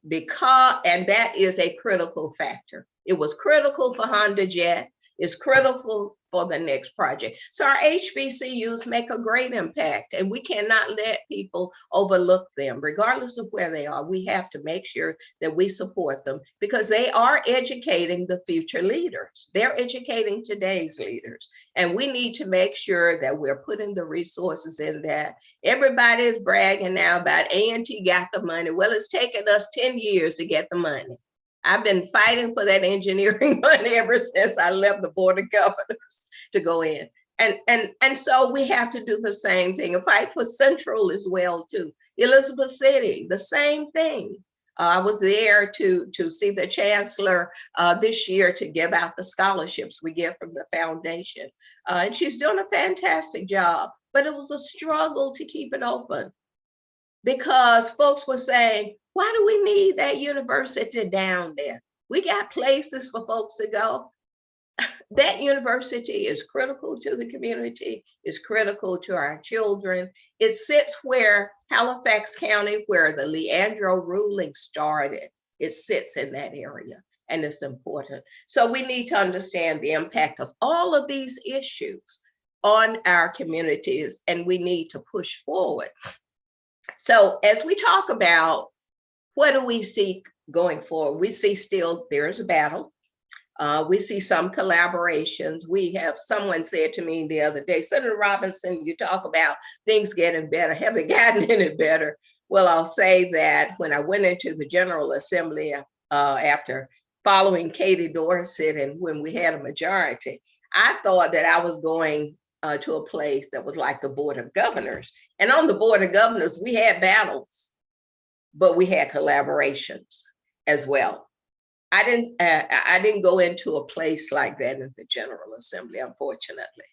And that is a critical factor. It was critical for Honda Jet. It's critical for the next project. So our HBCUs make a great impact, and we cannot let people overlook them, regardless of where they are. We have to make sure that we support them, because they are educating the future leaders. They're educating today's leaders. And we need to make sure that we're putting the resources in that. Everybody is bragging now about A&T got the money. Well, it's taken us 10 years to get the money. I've been fighting for that engineering money ever since I left the Board of Governors to go in. And so we have to do the same thing, and fight for Central as well too. Elizabeth City, the same thing. I was there to see the chancellor this year to give out the scholarships we get from the foundation. And she's doing a fantastic job, but it was a struggle to keep it open, because folks were saying, why do we need that university down there? We got places for folks to go. That university is critical to the community, is critical to our children. It sits where Halifax County, where the Leandro ruling started, it sits in that area, and it's important. So we need to understand the impact of all of these issues on our communities, and we need to push forward. So as we talk about what do we see going forward, we see still there's a battle. We see some collaborations. We have, someone said to me the other day, Senator Robinson, you talk about things getting better. Have they gotten any better? Well, I'll say that when I went into the General Assembly after following Katie Dorsett, and when we had a majority, I thought that I was going to a place that was like the Board of Governors. And on the Board of Governors, we had battles, but we had collaborations as well. I didn't go into a place like that in the General Assembly, unfortunately.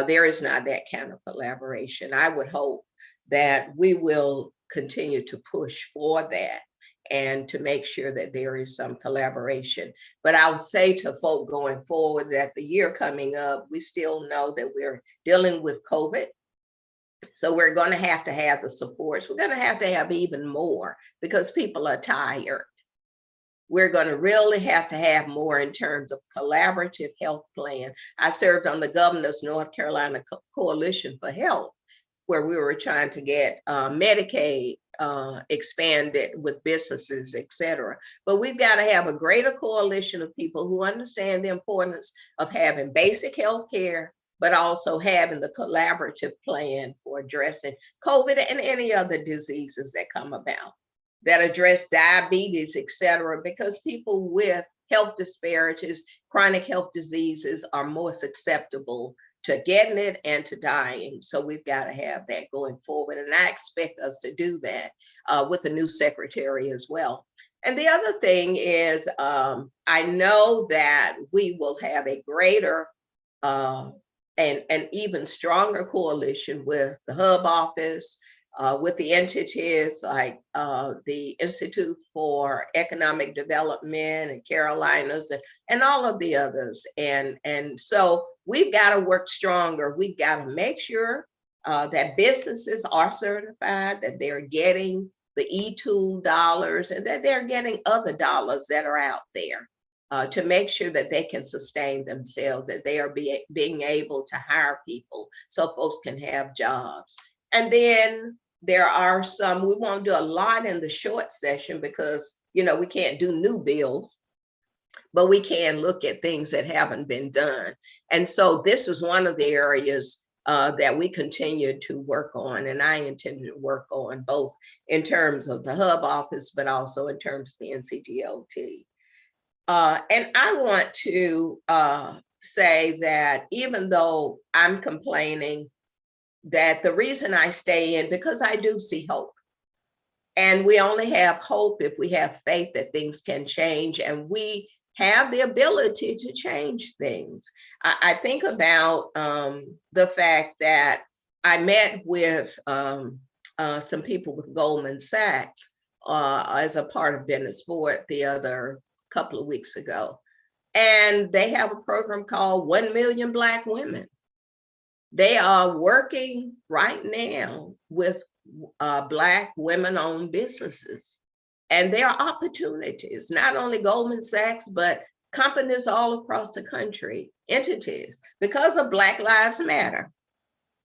There is not that kind of collaboration. I would hope that we will continue to push for that and to make sure that there is some collaboration. But I would say to folk going forward that the year coming up, we still know that we're dealing with COVID. So we're going to have the supports. We're going to have even more, because people are tired. We're going to really have to have more in terms of collaborative health plan. I served on the Governor's North Carolina Coalition for Health, where we were trying to get Medicaid expanded with businesses, et cetera. But we've got to have a greater coalition of people who understand the importance of having basic health care, but also having the collaborative plan for addressing COVID and any other diseases that come about. that address diabetes, et cetera, because people with health disparities, chronic health diseases are more susceptible to getting it and to dying. So we've got to have that going forward. And I expect us to do that with the new secretary as well. And the other thing is, I know that we will have a greater and even stronger coalition with the Hub Office, with the entities like the Institute for Economic Development and Carolinas and all of the others. And so we've got to work stronger. We've got to make sure that businesses are certified, that they're getting the e-tool dollars and that they're getting other dollars that are out there to make sure that they can sustain themselves, that they are being able to hire people so folks can have jobs. And then there are some, we won't do a lot in the short session because, you know, we can't do new bills, but we can look at things that haven't been done. And so this is one of the areas that we continue to work on, and I intend to work on both in terms of the Hub Office, but also in terms of the NCDOT. And I want to say that even though I'm complaining, that the reason I stay in, because I do see hope. And we only have hope if we have faith that things can change, and we have the ability to change things. I think about the fact that I met with some people with Goldman Sachs as a part of Business Forward the other couple of weeks ago. And they have a program called 1 Million Black Women. They are working right now with Black women-owned businesses. And there are opportunities, not only Goldman Sachs, but companies all across the country, entities, because of Black Lives Matter.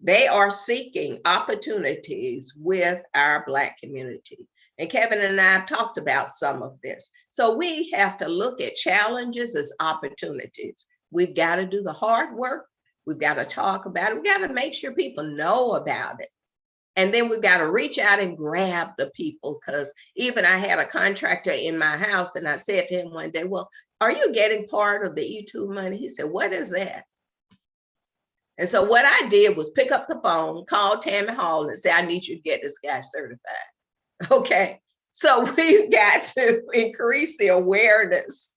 They are seeking opportunities with our Black community. And Kevin and I have talked about some of this. So we have to look at challenges as opportunities. We've got to do the hard work. We've got to talk about it. We've got to make sure people know about it. And then we've got to reach out and grab the people, because even I had a contractor in my house and I said to him one day, well, are you getting part of the e-tool money? He said, what is that? And so what I did was pick up the phone, call Tammy Hall and say, I need you to get this guy certified. Okay, so we've got to increase the awareness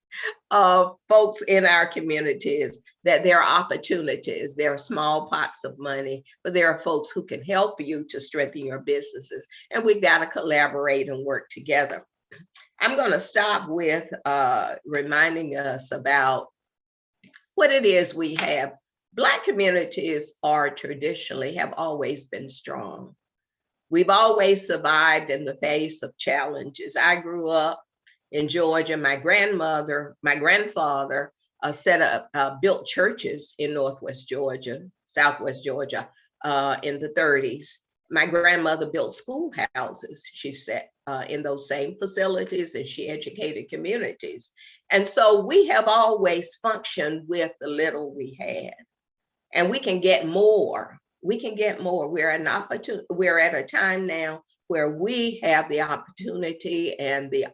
of folks in our communities that there are opportunities, there are small pots of money, but there are folks who can help you to strengthen your businesses. And we've got to collaborate and work together. I'm going to stop with reminding us about what it is we have. Black communities are traditionally, have always been strong. We've always survived in the face of challenges. I grew up in Georgia. My grandfather built churches in Northwest Georgia, Southwest Georgia in the 30s. My grandmother built schoolhouses. She sat in those same facilities and she educated communities. And so we have always functioned with the little we had. And we can get more. We can get more. We're at a time now where we have the opportunity and the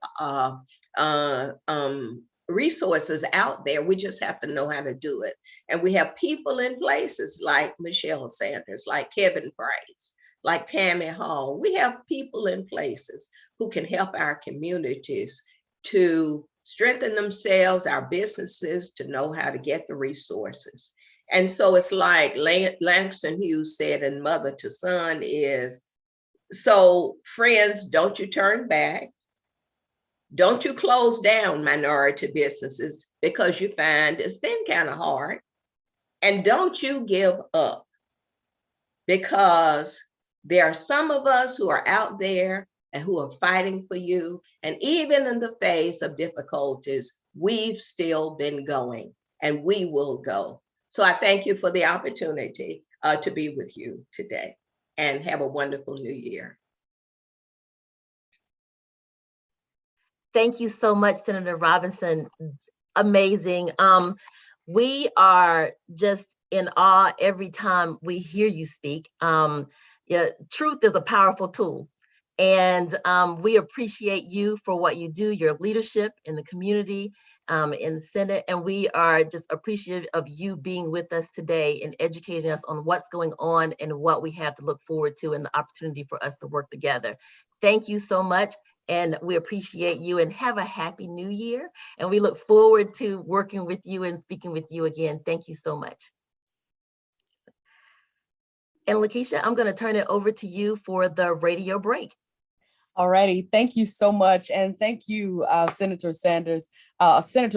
resources out there. We just have to know how to do it. And we have people in places like Michelle Sanders, like Kevin Price, like Tammy Hall. We have people in places who can help our communities to strengthen themselves, our businesses, to know how to get the resources. And so it's like Langston Hughes said in Mother to Son is, so friends, don't you turn back. Don't you close down minority businesses because you find it's been kind of hard. And don't you give up, because there are some of us who are out there and who are fighting for you. And even in the face of difficulties, we've still been going and we will go. So I thank you for the opportunity to be with you today, and have a wonderful new year. Thank you so much, Senator Robinson. Amazing. We are just in awe every time we hear you speak. Truth is a powerful tool. And we appreciate you for what you do, your leadership in the community, in the Senate. And we are just appreciative of you being with us today and educating us on what's going on and what we have to look forward to and the opportunity for us to work together. Thank you so much. And we appreciate you and have a happy new year. And we look forward to working with you and speaking with you again. Thank you so much. And Lakeisha, I'm going to turn it over to you for the radio break. All righty. Thank you so much. And thank you, Senator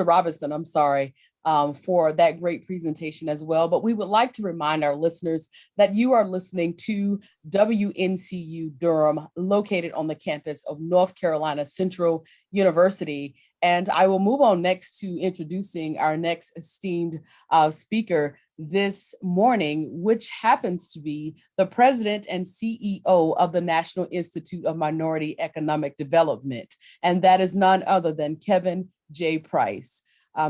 Robinson, I'm sorry, for that great presentation as well. But we would like to remind our listeners that you are listening to WNCU Durham, located on the campus of North Carolina Central University. And I will move on next to introducing our next esteemed speaker this morning, which happens to be the president and CEO of the National Institute of Minority Economic Development. And that is none other than Kevin J. Price.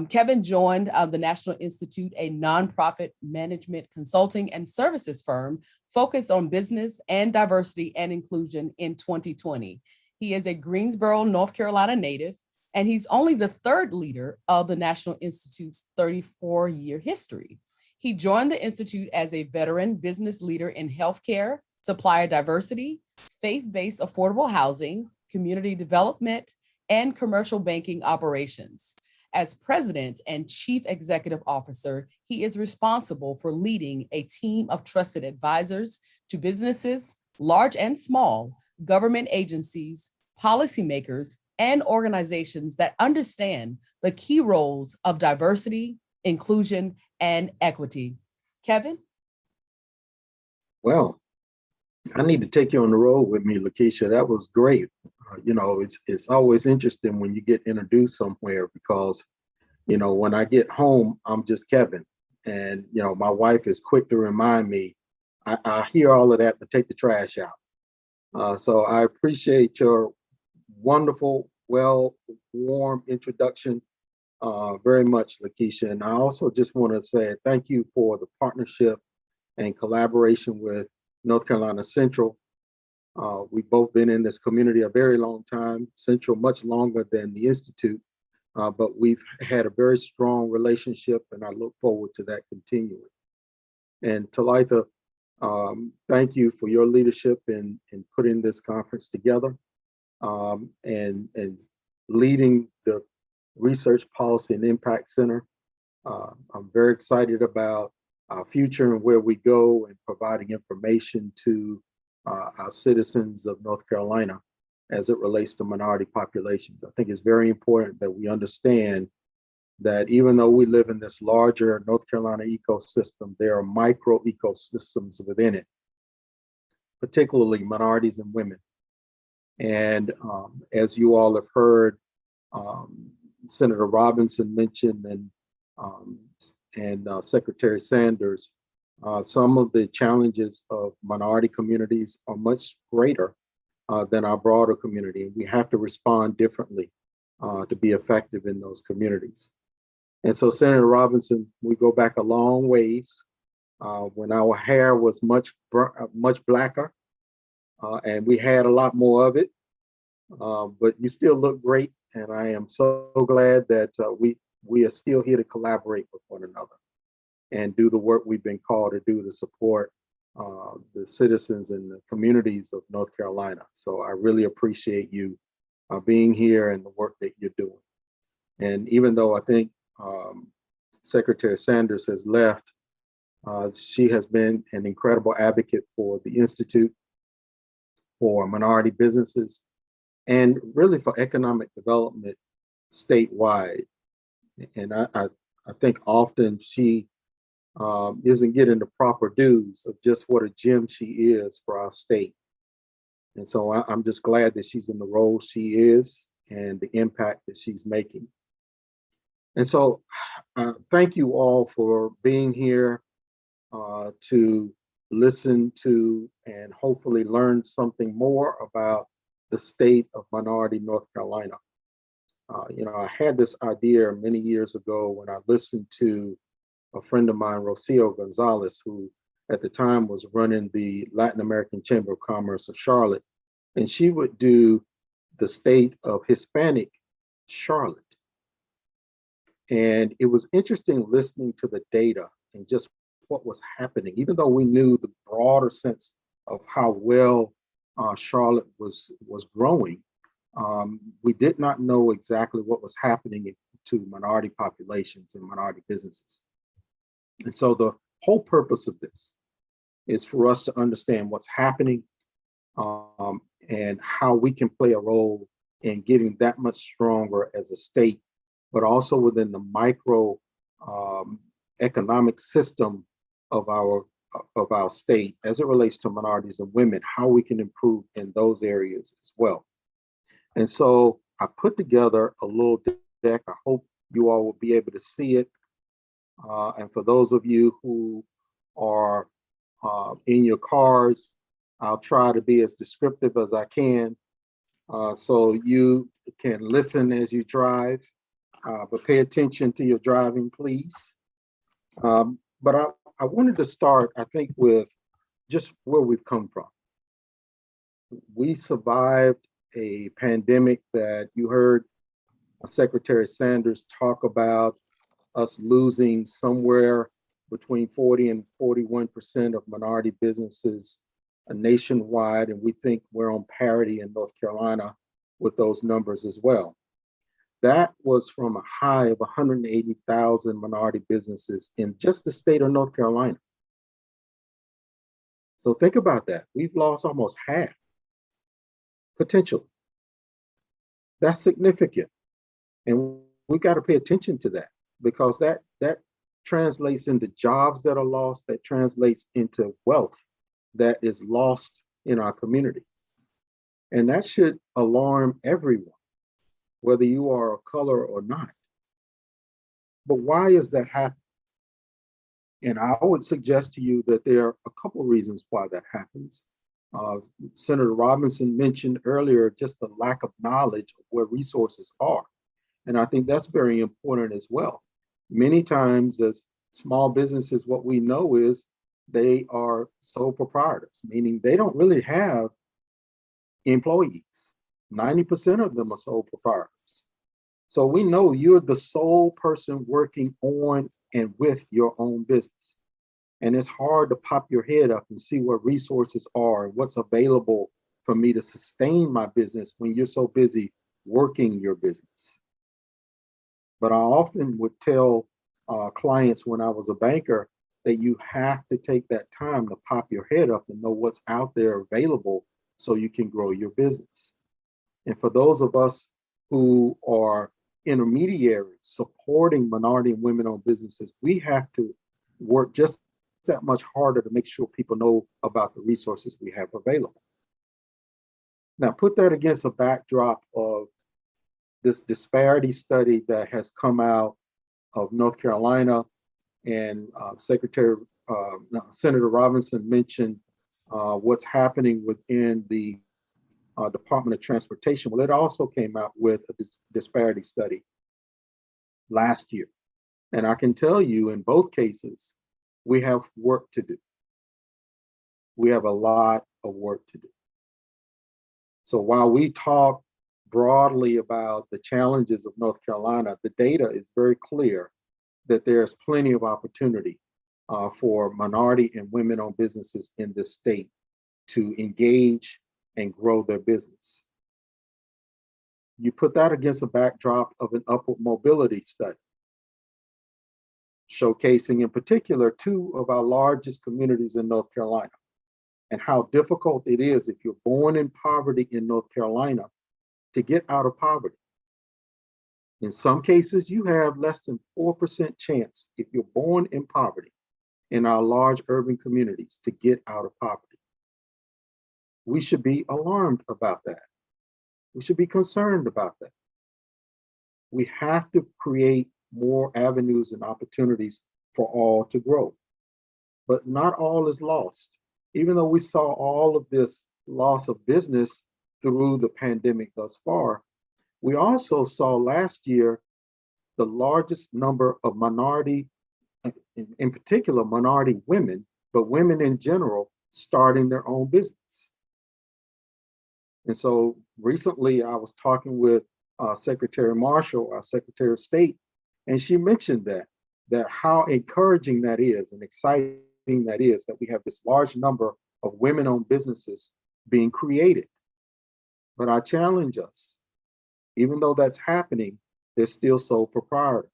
Kevin joined the National Institute, a nonprofit management consulting and services firm focused on business and diversity and inclusion in 2020. He is a Greensboro, North Carolina native, and he's only the third leader of the National Institute's 34-year history. He joined the Institute as a veteran business leader in healthcare, supplier diversity, faith-based affordable housing, community development, and commercial banking operations. As president and chief executive officer, he is responsible for leading a team of trusted advisors to businesses, large and small, government agencies, policymakers, and organizations that understand the key roles of diversity, inclusion, and equity. Kevin? Well, I need to take you on the road with me, Lakeisha. That was great. It's always interesting when you get introduced somewhere because, when I get home, I'm just Kevin. And, my wife is quick to remind me, I hear all of that, but take the trash out. So I appreciate your wonderful, warm introduction very much, Lakeisha. And I also just want to say thank you for the partnership and collaboration with North Carolina Central. We've both been in this community a very long time, Central much longer than the Institute, but we've had a very strong relationship and I look forward to that continuing. And Talitha, thank you for your leadership in putting this conference together and leading the Research Policy and Impact Center. I'm very excited about our future and where we go and providing information to our citizens of North Carolina as it relates to minority populations. I think it's very important that we understand that even though we live in this larger North Carolina ecosystem, there are micro ecosystems within it, particularly minorities and women. And as you all have heard, Senator Robinson mentioned and Secretary Sanders, some of the challenges of minority communities are much greater than our broader community. We have to respond differently to be effective in those communities. And so Senator Robinson, we go back a long ways when our hair was much blacker and we had a lot more of it, but you still look great. And I am so glad that we are still here to collaborate with one another and do the work we've been called to do to support the citizens and the communities of North Carolina. So I really appreciate you being here and the work that you're doing. And even though I think Secretary Sanders has left, she has been an incredible advocate for the Institute, for minority businesses, and really for economic development statewide. And I think often she isn't getting the proper dues of just what a gem she is for our state. And so I'm just glad that she's in the role she is and the impact that she's making. And so thank you all for being here to listen to and hopefully learn something more about the state of minority North Carolina. I had this idea many years ago when I listened to a friend of mine, Rocio Gonzalez, who at the time was running the Latin American Chamber of Commerce of Charlotte. and she would do the state of Hispanic Charlotte. And it was interesting listening to the data and just what was happening, even though we knew the broader sense of how well Charlotte was growing. We did not know exactly what was happening to minority populations and minority businesses. And so the whole purpose of this is for us to understand what's happening and how we can play a role in getting that much stronger as a state, but also within the micro economic system of our state as it relates to minorities and women, how we can improve in those areas as well. And so I put together a little deck. I hope you all will be able to see it. And for those of you who are in your cars, I'll try to be as descriptive as I can so you can listen as you drive, but pay attention to your driving, please. But I wanted to start, I think, with just where we've come from. We survived a pandemic that you heard Secretary Sanders talk about, us losing somewhere between 40 and 41% of minority businesses nationwide, and we think we're on parity in North Carolina with those numbers as well. That was from a high of 180,000 minority businesses in just the state of North Carolina. So think about that. We've lost almost half, potentially. That's significant. And we got to pay attention to that, because that translates into jobs that are lost, that translates into wealth that is lost in our community. And that should alarm everyone, whether you are of color or not. But why is that happening? And I would suggest to you that there are a couple of reasons why that happens. Senator Robinson mentioned earlier just the lack of knowledge of where resources are. And I think that's very important as well. Many times as small businesses, what we know is they are sole proprietors, meaning they don't really have employees. 90% of them are sole proprietors. So we know you're the sole person working on and with your own business. And it's hard to pop your head up and see what resources are and what's available for me to sustain my business when you're so busy working your business. But I often would tell clients when I was a banker that you have to take that time to pop your head up and know what's out there available so you can grow your business. And for those of us who are intermediaries supporting minority and women-owned businesses, we have to work just that much harder to make sure people know about the resources we have available. Now, put that against a backdrop of this disparity study that has come out of North Carolina, and Senator Robinson mentioned what's happening within the Department of Transportation. Well, it also came out with a disparity study last year. And I can tell you in both cases, we have work to do. We have a lot of work to do. So while we talk broadly about the challenges of North Carolina, the data is very clear that there's plenty of opportunity for minority and women-owned businesses in this state to engage and grow their business. You put that against a backdrop of an upward mobility study, showcasing in particular two of our largest communities in North Carolina, and how difficult it is if you're born in poverty in North Carolina to get out of poverty. In some cases, you have less than 4% chance if you're born in poverty in our large urban communities to get out of poverty. We should be alarmed about that. We should be concerned about that. We have to create more avenues and opportunities for all to grow. But not all is lost. Even though we saw all of this loss of business through the pandemic thus far, we also saw last year the largest number of minority, in particular minority women, but women in general, starting their own business. And so recently I was talking with Secretary Marshall, our Secretary of State, and she mentioned that how encouraging that is and exciting that is that we have this large number of women-owned businesses being created. But I challenge us, even though that's happening, they're still sole proprietor.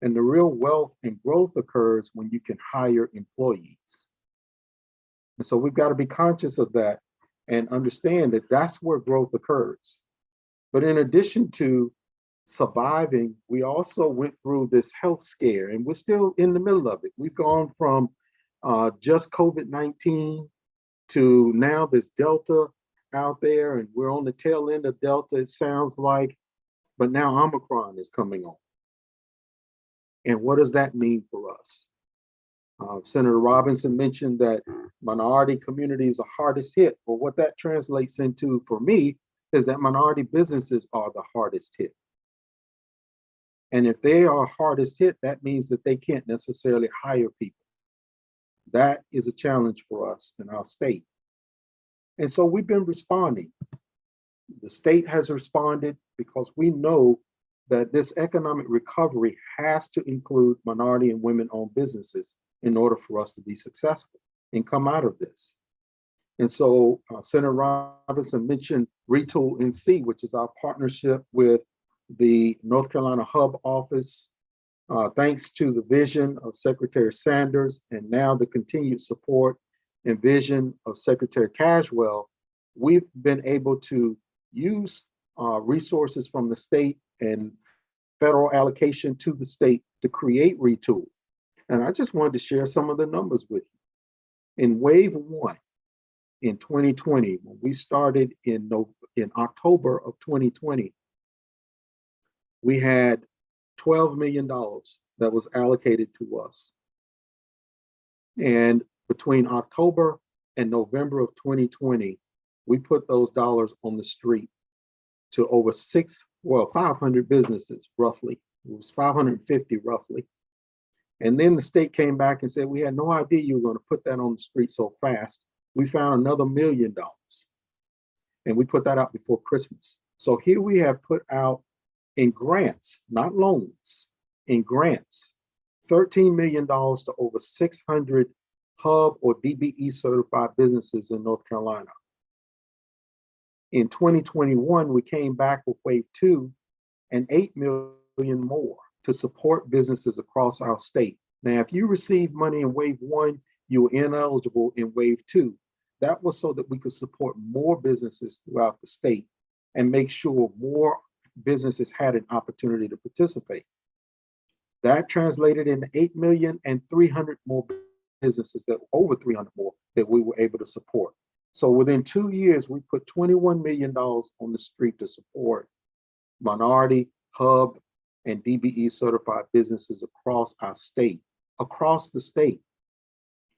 And the real wealth and growth occurs when you can hire employees. And so we've got to be conscious of that and understand that that's where growth occurs. But in addition to surviving, we also went through this health scare, and we're still in the middle of it. We've gone from just COVID-19 to now this Delta out there, and we're on the tail end of Delta, it sounds like, but now Omicron is coming on. And what does that mean for us? Senator Robinson mentioned that minority communities are hardest hit. Well, what that translates into for me is that minority businesses are the hardest hit. And if they are hardest hit, that means that they can't necessarily hire people. That is a challenge for us in our state. And so we've been responding. The state has responded because we know that this economic recovery has to include minority and women-owned businesses in order for us to be successful and come out of this. And so Senator Robinson mentioned Retool NC, which is our partnership with the North Carolina Hub Office. Thanks to the vision of Secretary Sanders and now the continued support and vision of Secretary Cashwell, we've been able to use resources from the state and federal allocation to the state to create Retool. And I just wanted to share some of the numbers with you. In wave one, in 2020, when we started in October of 2020, we had $12 million that was allocated to us. And between October and November of 2020, we put those dollars on the street to over 500 businesses, roughly. It was 550 roughly. And then the state came back and said, we had no idea you were going to put that on the street so fast. We found another $1 million. And we put that out before Christmas. So here we have put out in grants, not loans, in grants, $13 million to over 600 Hub or DBE certified businesses in North Carolina. In 2021, we came back with wave two and 8 million more to support businesses across our state. Now, if you received money in wave one, you were ineligible in wave two. That was so that we could support more businesses throughout the state and make sure more businesses had an opportunity to participate. That translated into 8 million and 300 more businesses, that over 300 more that we were able to support. So within 2 years, we put $21 million on the street to support minority, Hub, and DBE certified businesses across our state, across the state.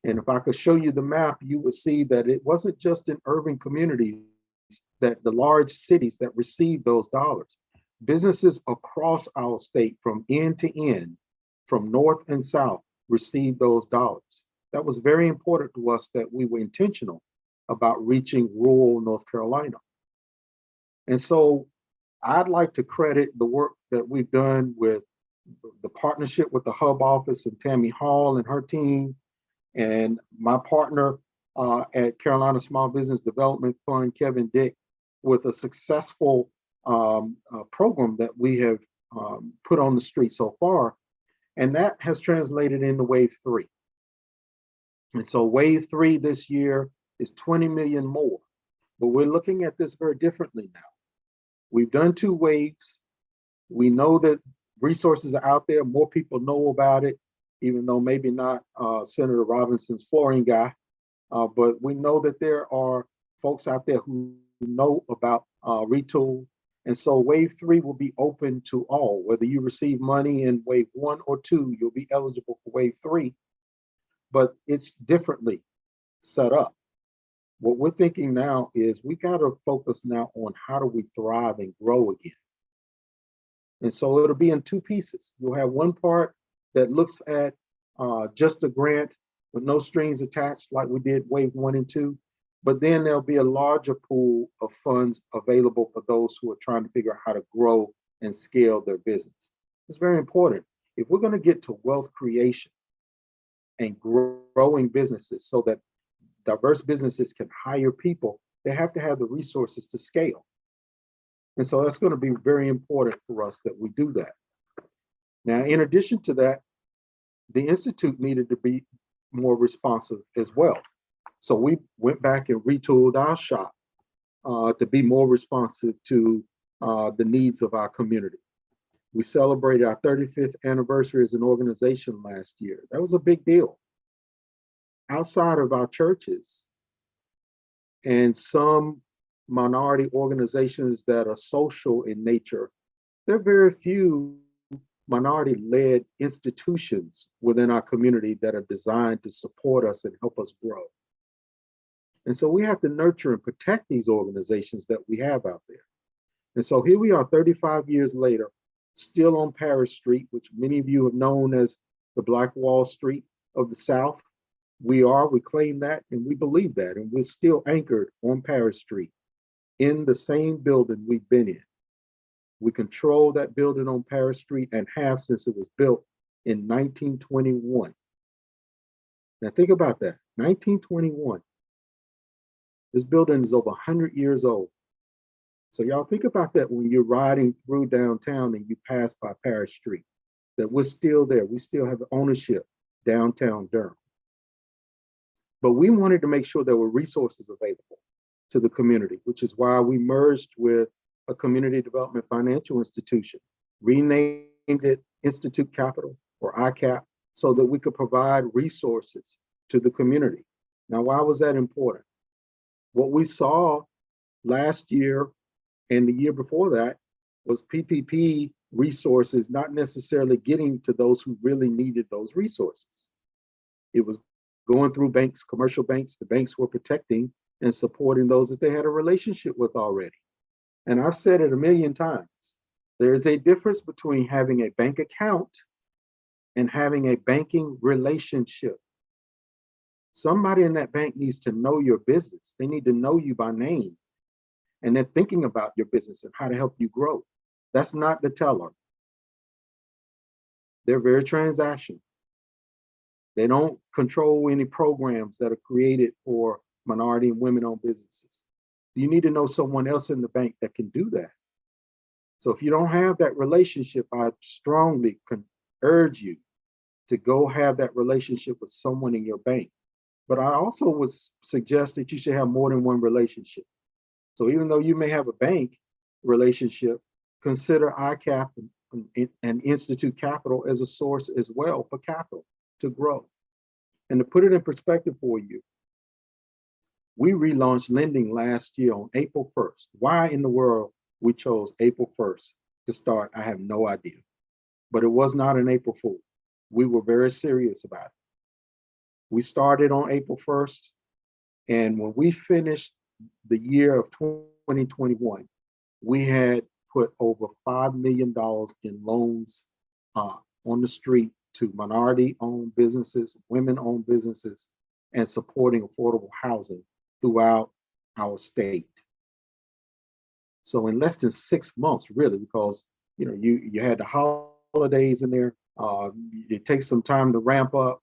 And if I could show you the map, you would see that it wasn't just in urban communities, that the large cities that received those dollars. Businesses across our state from end to end, from north and south, received those dollars. That was very important to us that we were intentional about reaching rural North Carolina. And so I'd like to credit the work that we've done with the partnership with the Hub Office and Tammy Hall and her team, and my partner at Carolina Small Business Development Fund, Kevin Dick, with a successful program that we have put on the street so far. And that has translated into wave three. And so wave three this year is 20 million more, but we're looking at this very differently now. We've done 2 waves. We know that resources are out there. More people know about it, even though maybe not Senator Robinson's flooring guy, but we know that there are folks out there who know about Retool. And so wave 3 will be open to all. Whether you receive money in wave 1 or 2, you'll be eligible for wave 3, but it's differently set up. What we're thinking now is we got to focus now on how do we thrive and grow again. And so it'll be in 2 pieces. You'll have one part that looks at just a grant with no strings attached like we did wave 1 and 2. but then there'll be a larger pool of funds available for those who are trying to figure out how to grow and scale their business. It's very important. If we're going to get to wealth creation and growing businesses so that diverse businesses can hire people, they have to have the resources to scale. And so that's going to be very important for us that we do that. Now, in addition to that, the Institute needed to be more responsive as well. So we went back and retooled our shop to be more responsive to the needs of our community. We celebrated our 35th anniversary as an organization last year. That was a big deal. Outside of our churches and some minority organizations that are social in nature, there are very few minority-led institutions within our community that are designed to support us and help us grow. And so we have to nurture and protect these organizations that we have out there. And so here we are 35 years later, still on Paris Street, which many of you have known as the Black Wall Street of the South. We claim that, and we believe that, and we're still anchored on Paris Street in the same building we've been in. We control that building on Paris Street and have since it was built in 1921. Now think about that, 1921. This building is over 100 years old. So y'all think about that when you're riding through downtown and you pass by Paris Street, that we're still there. We still have ownership downtown Durham. But we wanted to make sure there were resources available to the community, which is why we merged with a community development financial institution, renamed it Institute Capital or ICAP, so that we could provide resources to the community. Now, why was that important? What we saw last year and the year before that was PPP resources not necessarily getting to those who really needed those resources. It was going through banks, commercial banks. The banks were protecting and supporting those that they had a relationship with already. And I've said it a million times, there's a difference between having a bank account and having a banking relationship. Somebody in that bank needs to know your business. They need to know you by name. And they're thinking about your business and how to help you grow. That's not the teller. They're very transactional. They don't control any programs that are created for minority and women-owned businesses. You need to know someone else in the bank that can do that. So if you don't have that relationship, I strongly urge you to go have that relationship with someone in your bank. But I also would suggest that you should have more than one relationship. So even though you may have a bank relationship, consider ICAP and Institute Capital as a source as well for capital to grow. And to put it in perspective for you, we relaunched lending last year on April 1st. Why in the world we chose April 1st to start, I have no idea. But it was not an April Fool. We were very serious about it. We started on April 1st, and when we finished the year of 2021, we had put over $5 million in loans on the street to minority-owned businesses, women-owned businesses, and supporting affordable housing throughout our state. So in less than 6 months, really, because you had the holidays in there, it takes some time to ramp up,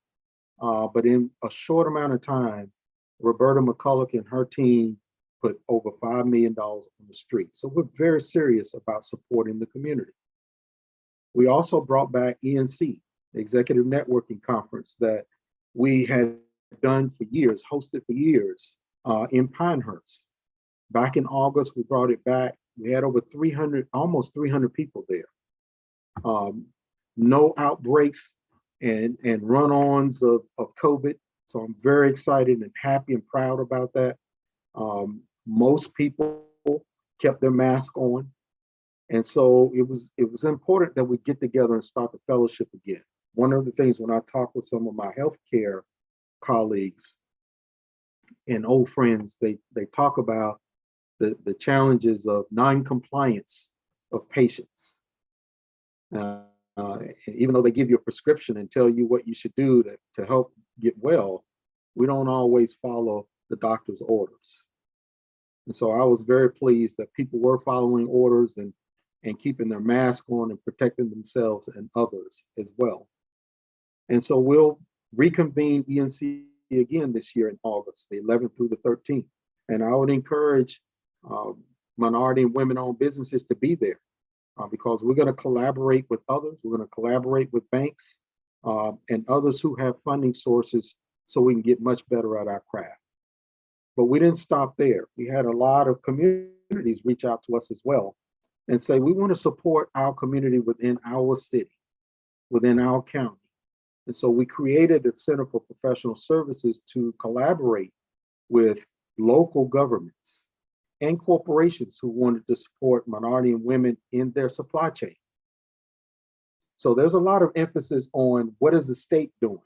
but in a short amount of time, Roberta McCulloch and her team put over $5 million on the street. So we're very serious about supporting the community. We also brought back ENC, the Executive Networking Conference that we had done for years, hosted for years in Pinehurst. Back in August, we brought it back. We had over 300, almost 300 people there. No outbreaks and run-ons of COVID. So I'm very excited and happy and proud about that. Most people kept their mask on. And so it was important that we get together and start the fellowship again. One of the things when I talk with some of my healthcare colleagues and old friends, they talk about the challenges of non-compliance of patients. Even though they give you a prescription and tell you what you should do to help get well, we don't always follow the doctor's orders. And so I was very pleased that people were following orders and keeping their mask on and protecting themselves and others as well. And so we'll reconvene ENC again this year in August, the 11th through the 13th. And I would encourage minority and women-owned businesses to be there because we're going to collaborate with others. We're going to collaborate with banks and others who have funding sources so we can get much better at our craft. But we didn't stop there. We had a lot of communities reach out to us as well and say, we want to support our community within our city, within our county. And so we created the Center for Professional Services to collaborate with local governments and corporations who wanted to support minority and women in their supply chain. So there's a lot of emphasis on what is the state doing?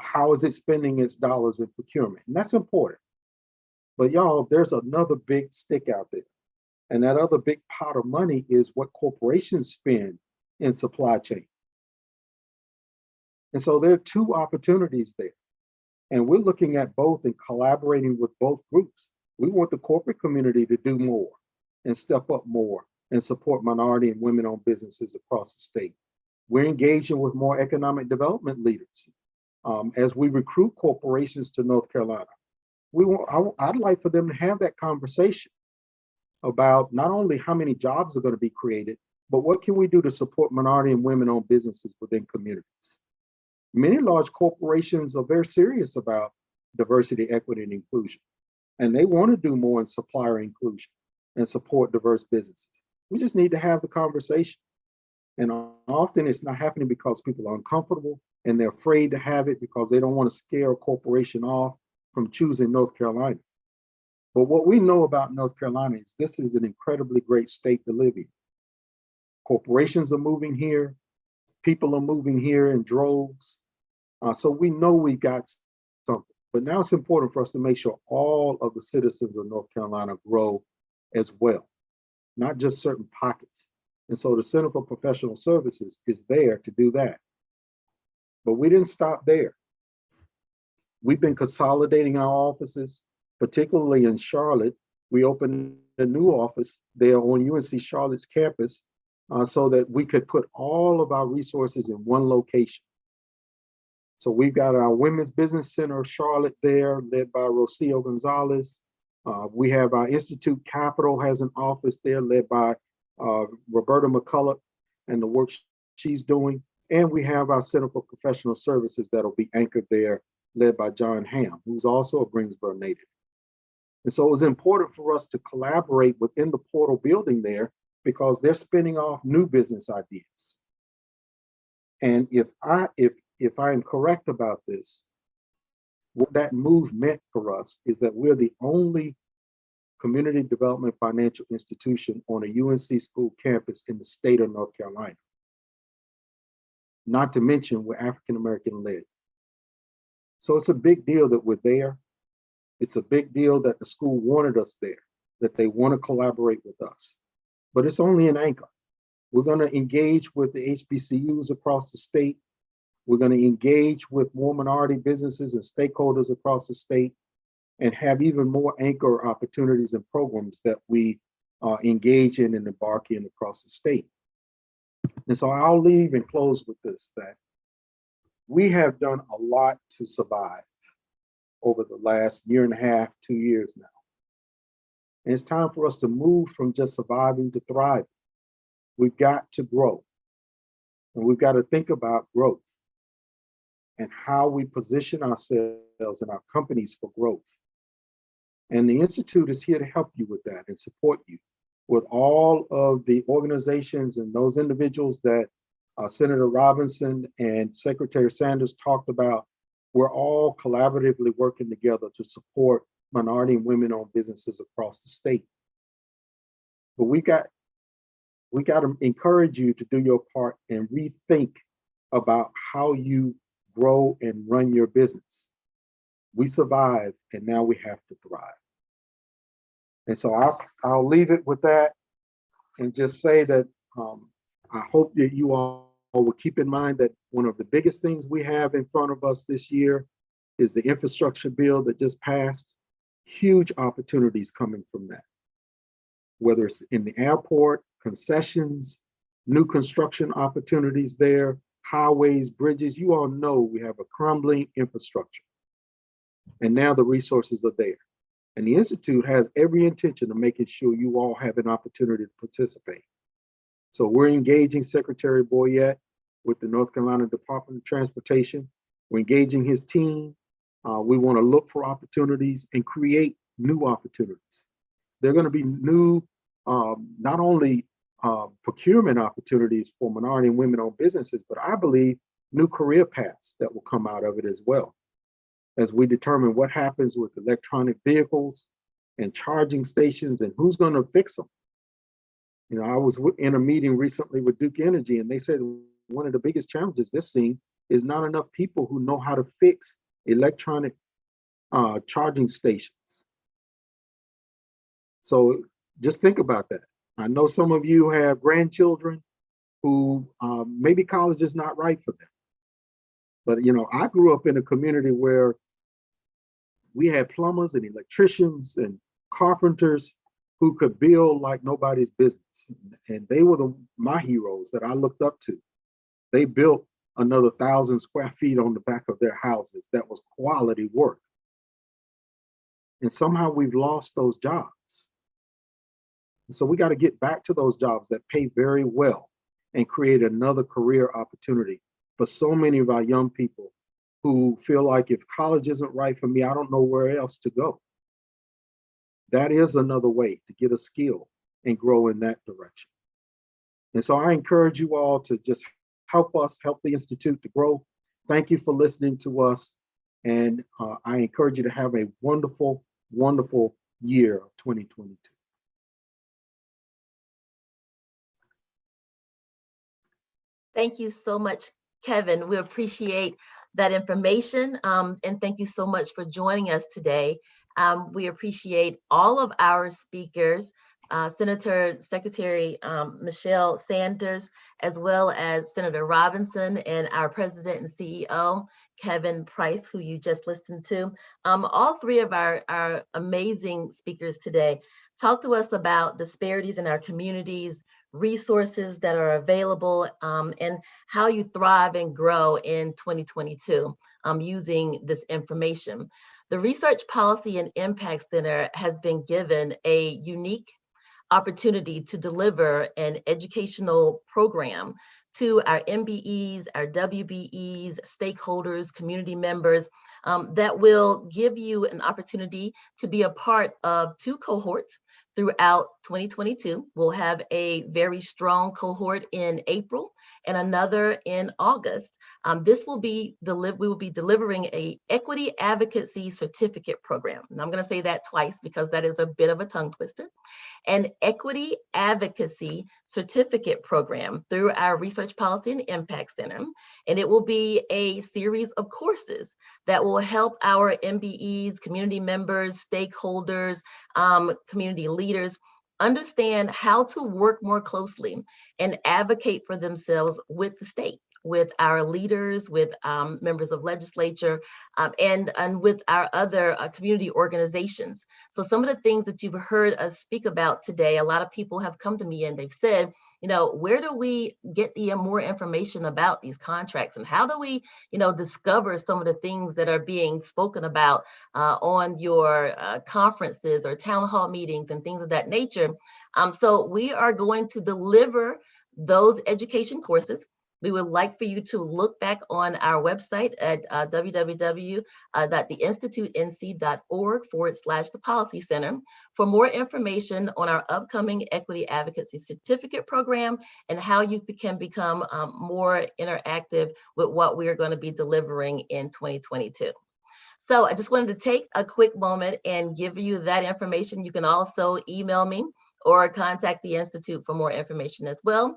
How is it spending its dollars in procurement? And that's important. But y'all, there's another big stick out there. And that other big pot of money is what corporations spend in supply chain. And so there are two opportunities there. And we're looking at both and collaborating with both groups. We want the corporate community to do more and step up more and support minority and women-owned businesses across the state. We're engaging with more economic development leaders as we recruit corporations to North Carolina. I'd like for them to have that conversation about not only how many jobs are going to be created, but what can we do to support minority and women-owned businesses within communities. Many large corporations are very serious about diversity, equity, and inclusion, and they want to do more in supplier inclusion and support diverse businesses. We just need to have the conversation. And often it's not happening because people are uncomfortable and they're afraid to have it because they don't want to scare a corporation off from choosing North Carolina. But what we know about North Carolina is this is an incredibly great state to live in. Corporations are moving here. People are moving here in droves. So we know we got something. But now it's important for us to make sure all of the citizens of North Carolina grow as well, not just certain pockets. And so the Center for Professional Services is there to do that. But we didn't stop there. We've been consolidating our offices, particularly in Charlotte. We opened a new office there on UNC Charlotte's campus so that we could put all of our resources in one location. So we've got our Women's Business Center of Charlotte there, led by Rocio Gonzalez. We have our Institute Capital has an office there led by Roberta McCullough and the work she's doing. And we have our Center for Professional Services that'll be anchored there, led by John Hamm, who's also a Greensboro native. And so it was important for us to collaborate within the Portal building there because they're spinning off new business ideas. And if I am correct about this, what that move meant for us is that we're the only community development financial institution on a UNC school campus in the state of North Carolina. Not to mention we're African-American led. So it's a big deal that we're there. It's a big deal that the school wanted us there, that they want to collaborate with us. But it's only an anchor. We're going to engage with the HBCUs across the state. We're going to engage with more minority businesses and stakeholders across the state and have even more anchor opportunities and programs that we engage in and embark in across the state. And so I'll leave and close with this, that we have done a lot to survive over the last year and a half, 2 years now. And it's time for us to move from just surviving to thriving. We've got to grow. And we've got to think about growth and how we position ourselves and our companies for growth. And the Institute is here to help you with that and support you with all of the organizations and those individuals that Senator Robinson and Secretary Sanders talked about. We're all collaboratively working together to support minority and women-owned businesses across the state. But we got to encourage you to do your part and rethink about how you grow and run your business. We survived, and now we have to thrive. And so I'll leave it with that and just say that I hope that you all will keep in mind that one of the biggest things we have in front of us this year is the infrastructure bill that just passed. Huge opportunities coming from that, whether it's in the airport, concessions, new construction opportunities there, highways, bridges. You all know we have a crumbling infrastructure. And now the resources are there. And the Institute has every intention of making sure you all have an opportunity to participate. So we're engaging Secretary Boyette with the North Carolina Department of Transportation. We're engaging his team. We want to look for opportunities and create new opportunities. There are going to be new, not only procurement opportunities for minority and women-owned businesses, but I believe new career paths that will come out of it as well, as we determine what happens with electronic vehicles and charging stations and who's going to fix them. You know, I was in a meeting recently with Duke Energy, and they said one of the biggest challenges they're seeing is not enough people who know how to fix electronic charging stations. So just think about that. I know some of you have grandchildren who maybe college is not right for them. But, you know, I grew up in a community where we had plumbers and electricians and carpenters who could build like nobody's business. And they were my heroes that I looked up to. They built another 1,000 square feet on the back of their houses. That was quality work. And somehow we've lost those jobs. And so we got to get back to those jobs that pay very well and create another career opportunity for so many of our young people who feel like if college isn't right for me, I don't know where else to go. That is another way to get a skill and grow in that direction. And so I encourage you all to just help us, help the Institute to grow. Thank you for listening to us. And I encourage you to have a wonderful, wonderful year of 2022. Thank you so much, Kevin. We appreciate that information. And thank you so much for joining us today. We appreciate all of our speakers, Senator Secretary Michelle Sanders, as well as Senator Robinson and our President and CEO, Kevin Price, who you just listened to. All three of our amazing speakers today talked to us about disparities in our communities, resources that are available, and how you thrive and grow in 2022 using this information. The Research Policy and Impact Center has been given a unique opportunity to deliver an educational program to our MBEs, our WBEs, stakeholders, community members, that will give you an opportunity to be a part of 2 cohorts throughout 2022. We'll have a very strong cohort in April and another in August. We will be delivering a Equity Advocacy Certificate Program. And I'm going to say that twice because that is a bit of a tongue twister. An Equity Advocacy Certificate Program through our Research Policy and Impact Center. And it will be a series of courses that will help our MBEs, community members, stakeholders, community leaders understand how to work more closely and advocate for themselves with the state, with our leaders, with members of legislature, and with our other community organizations. So some of the things that you've heard us speak about today, a lot of people have come to me and they've said, you know, where do we get the more information about these contracts, and how do we, you know, discover some of the things that are being spoken about on your conferences or town hall meetings and things of that nature? So we are going to deliver those education courses. We would like for you to look back on our website at www.theinstitutenc.org/the Policy Center for more information on our upcoming Equity Advocacy Certificate Program and how you can become more interactive with what we are going to be delivering in 2022. So I just wanted to take a quick moment and give you that information. You can also email me or contact the Institute for more information as well.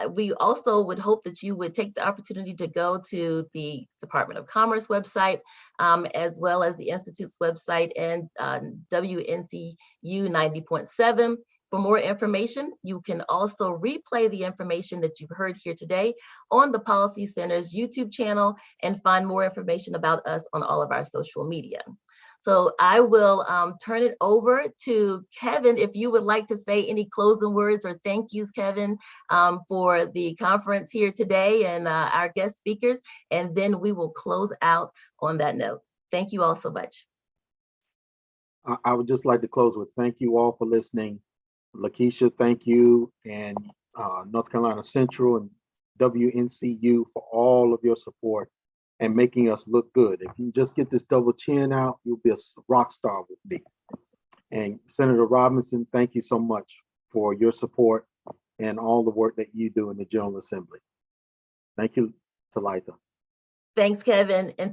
We also would hope that you would take the opportunity to go to the Department of Commerce website, as well as the Institute's website and WNCU 90.7. For more information, you can also replay the information that you've heard here today on the Policy Center's YouTube channel and find more information about us on all of our social media. So I will turn it over to Kevin, if you would like to say any closing words or thank yous, Kevin, for the conference here today and our guest speakers, and then we will close out on that note. Thank you all so much. I would just like to close with thank you all for listening. Lakeisha, thank you, and North Carolina Central and WNCU for all of your support and making us look good. If you just get this double chin out, you'll be a rock star with me. And Senator Robinson, thank you so much for your support and all the work that you do in the General Assembly. Thank you, Talitha. Thanks, Kevin. And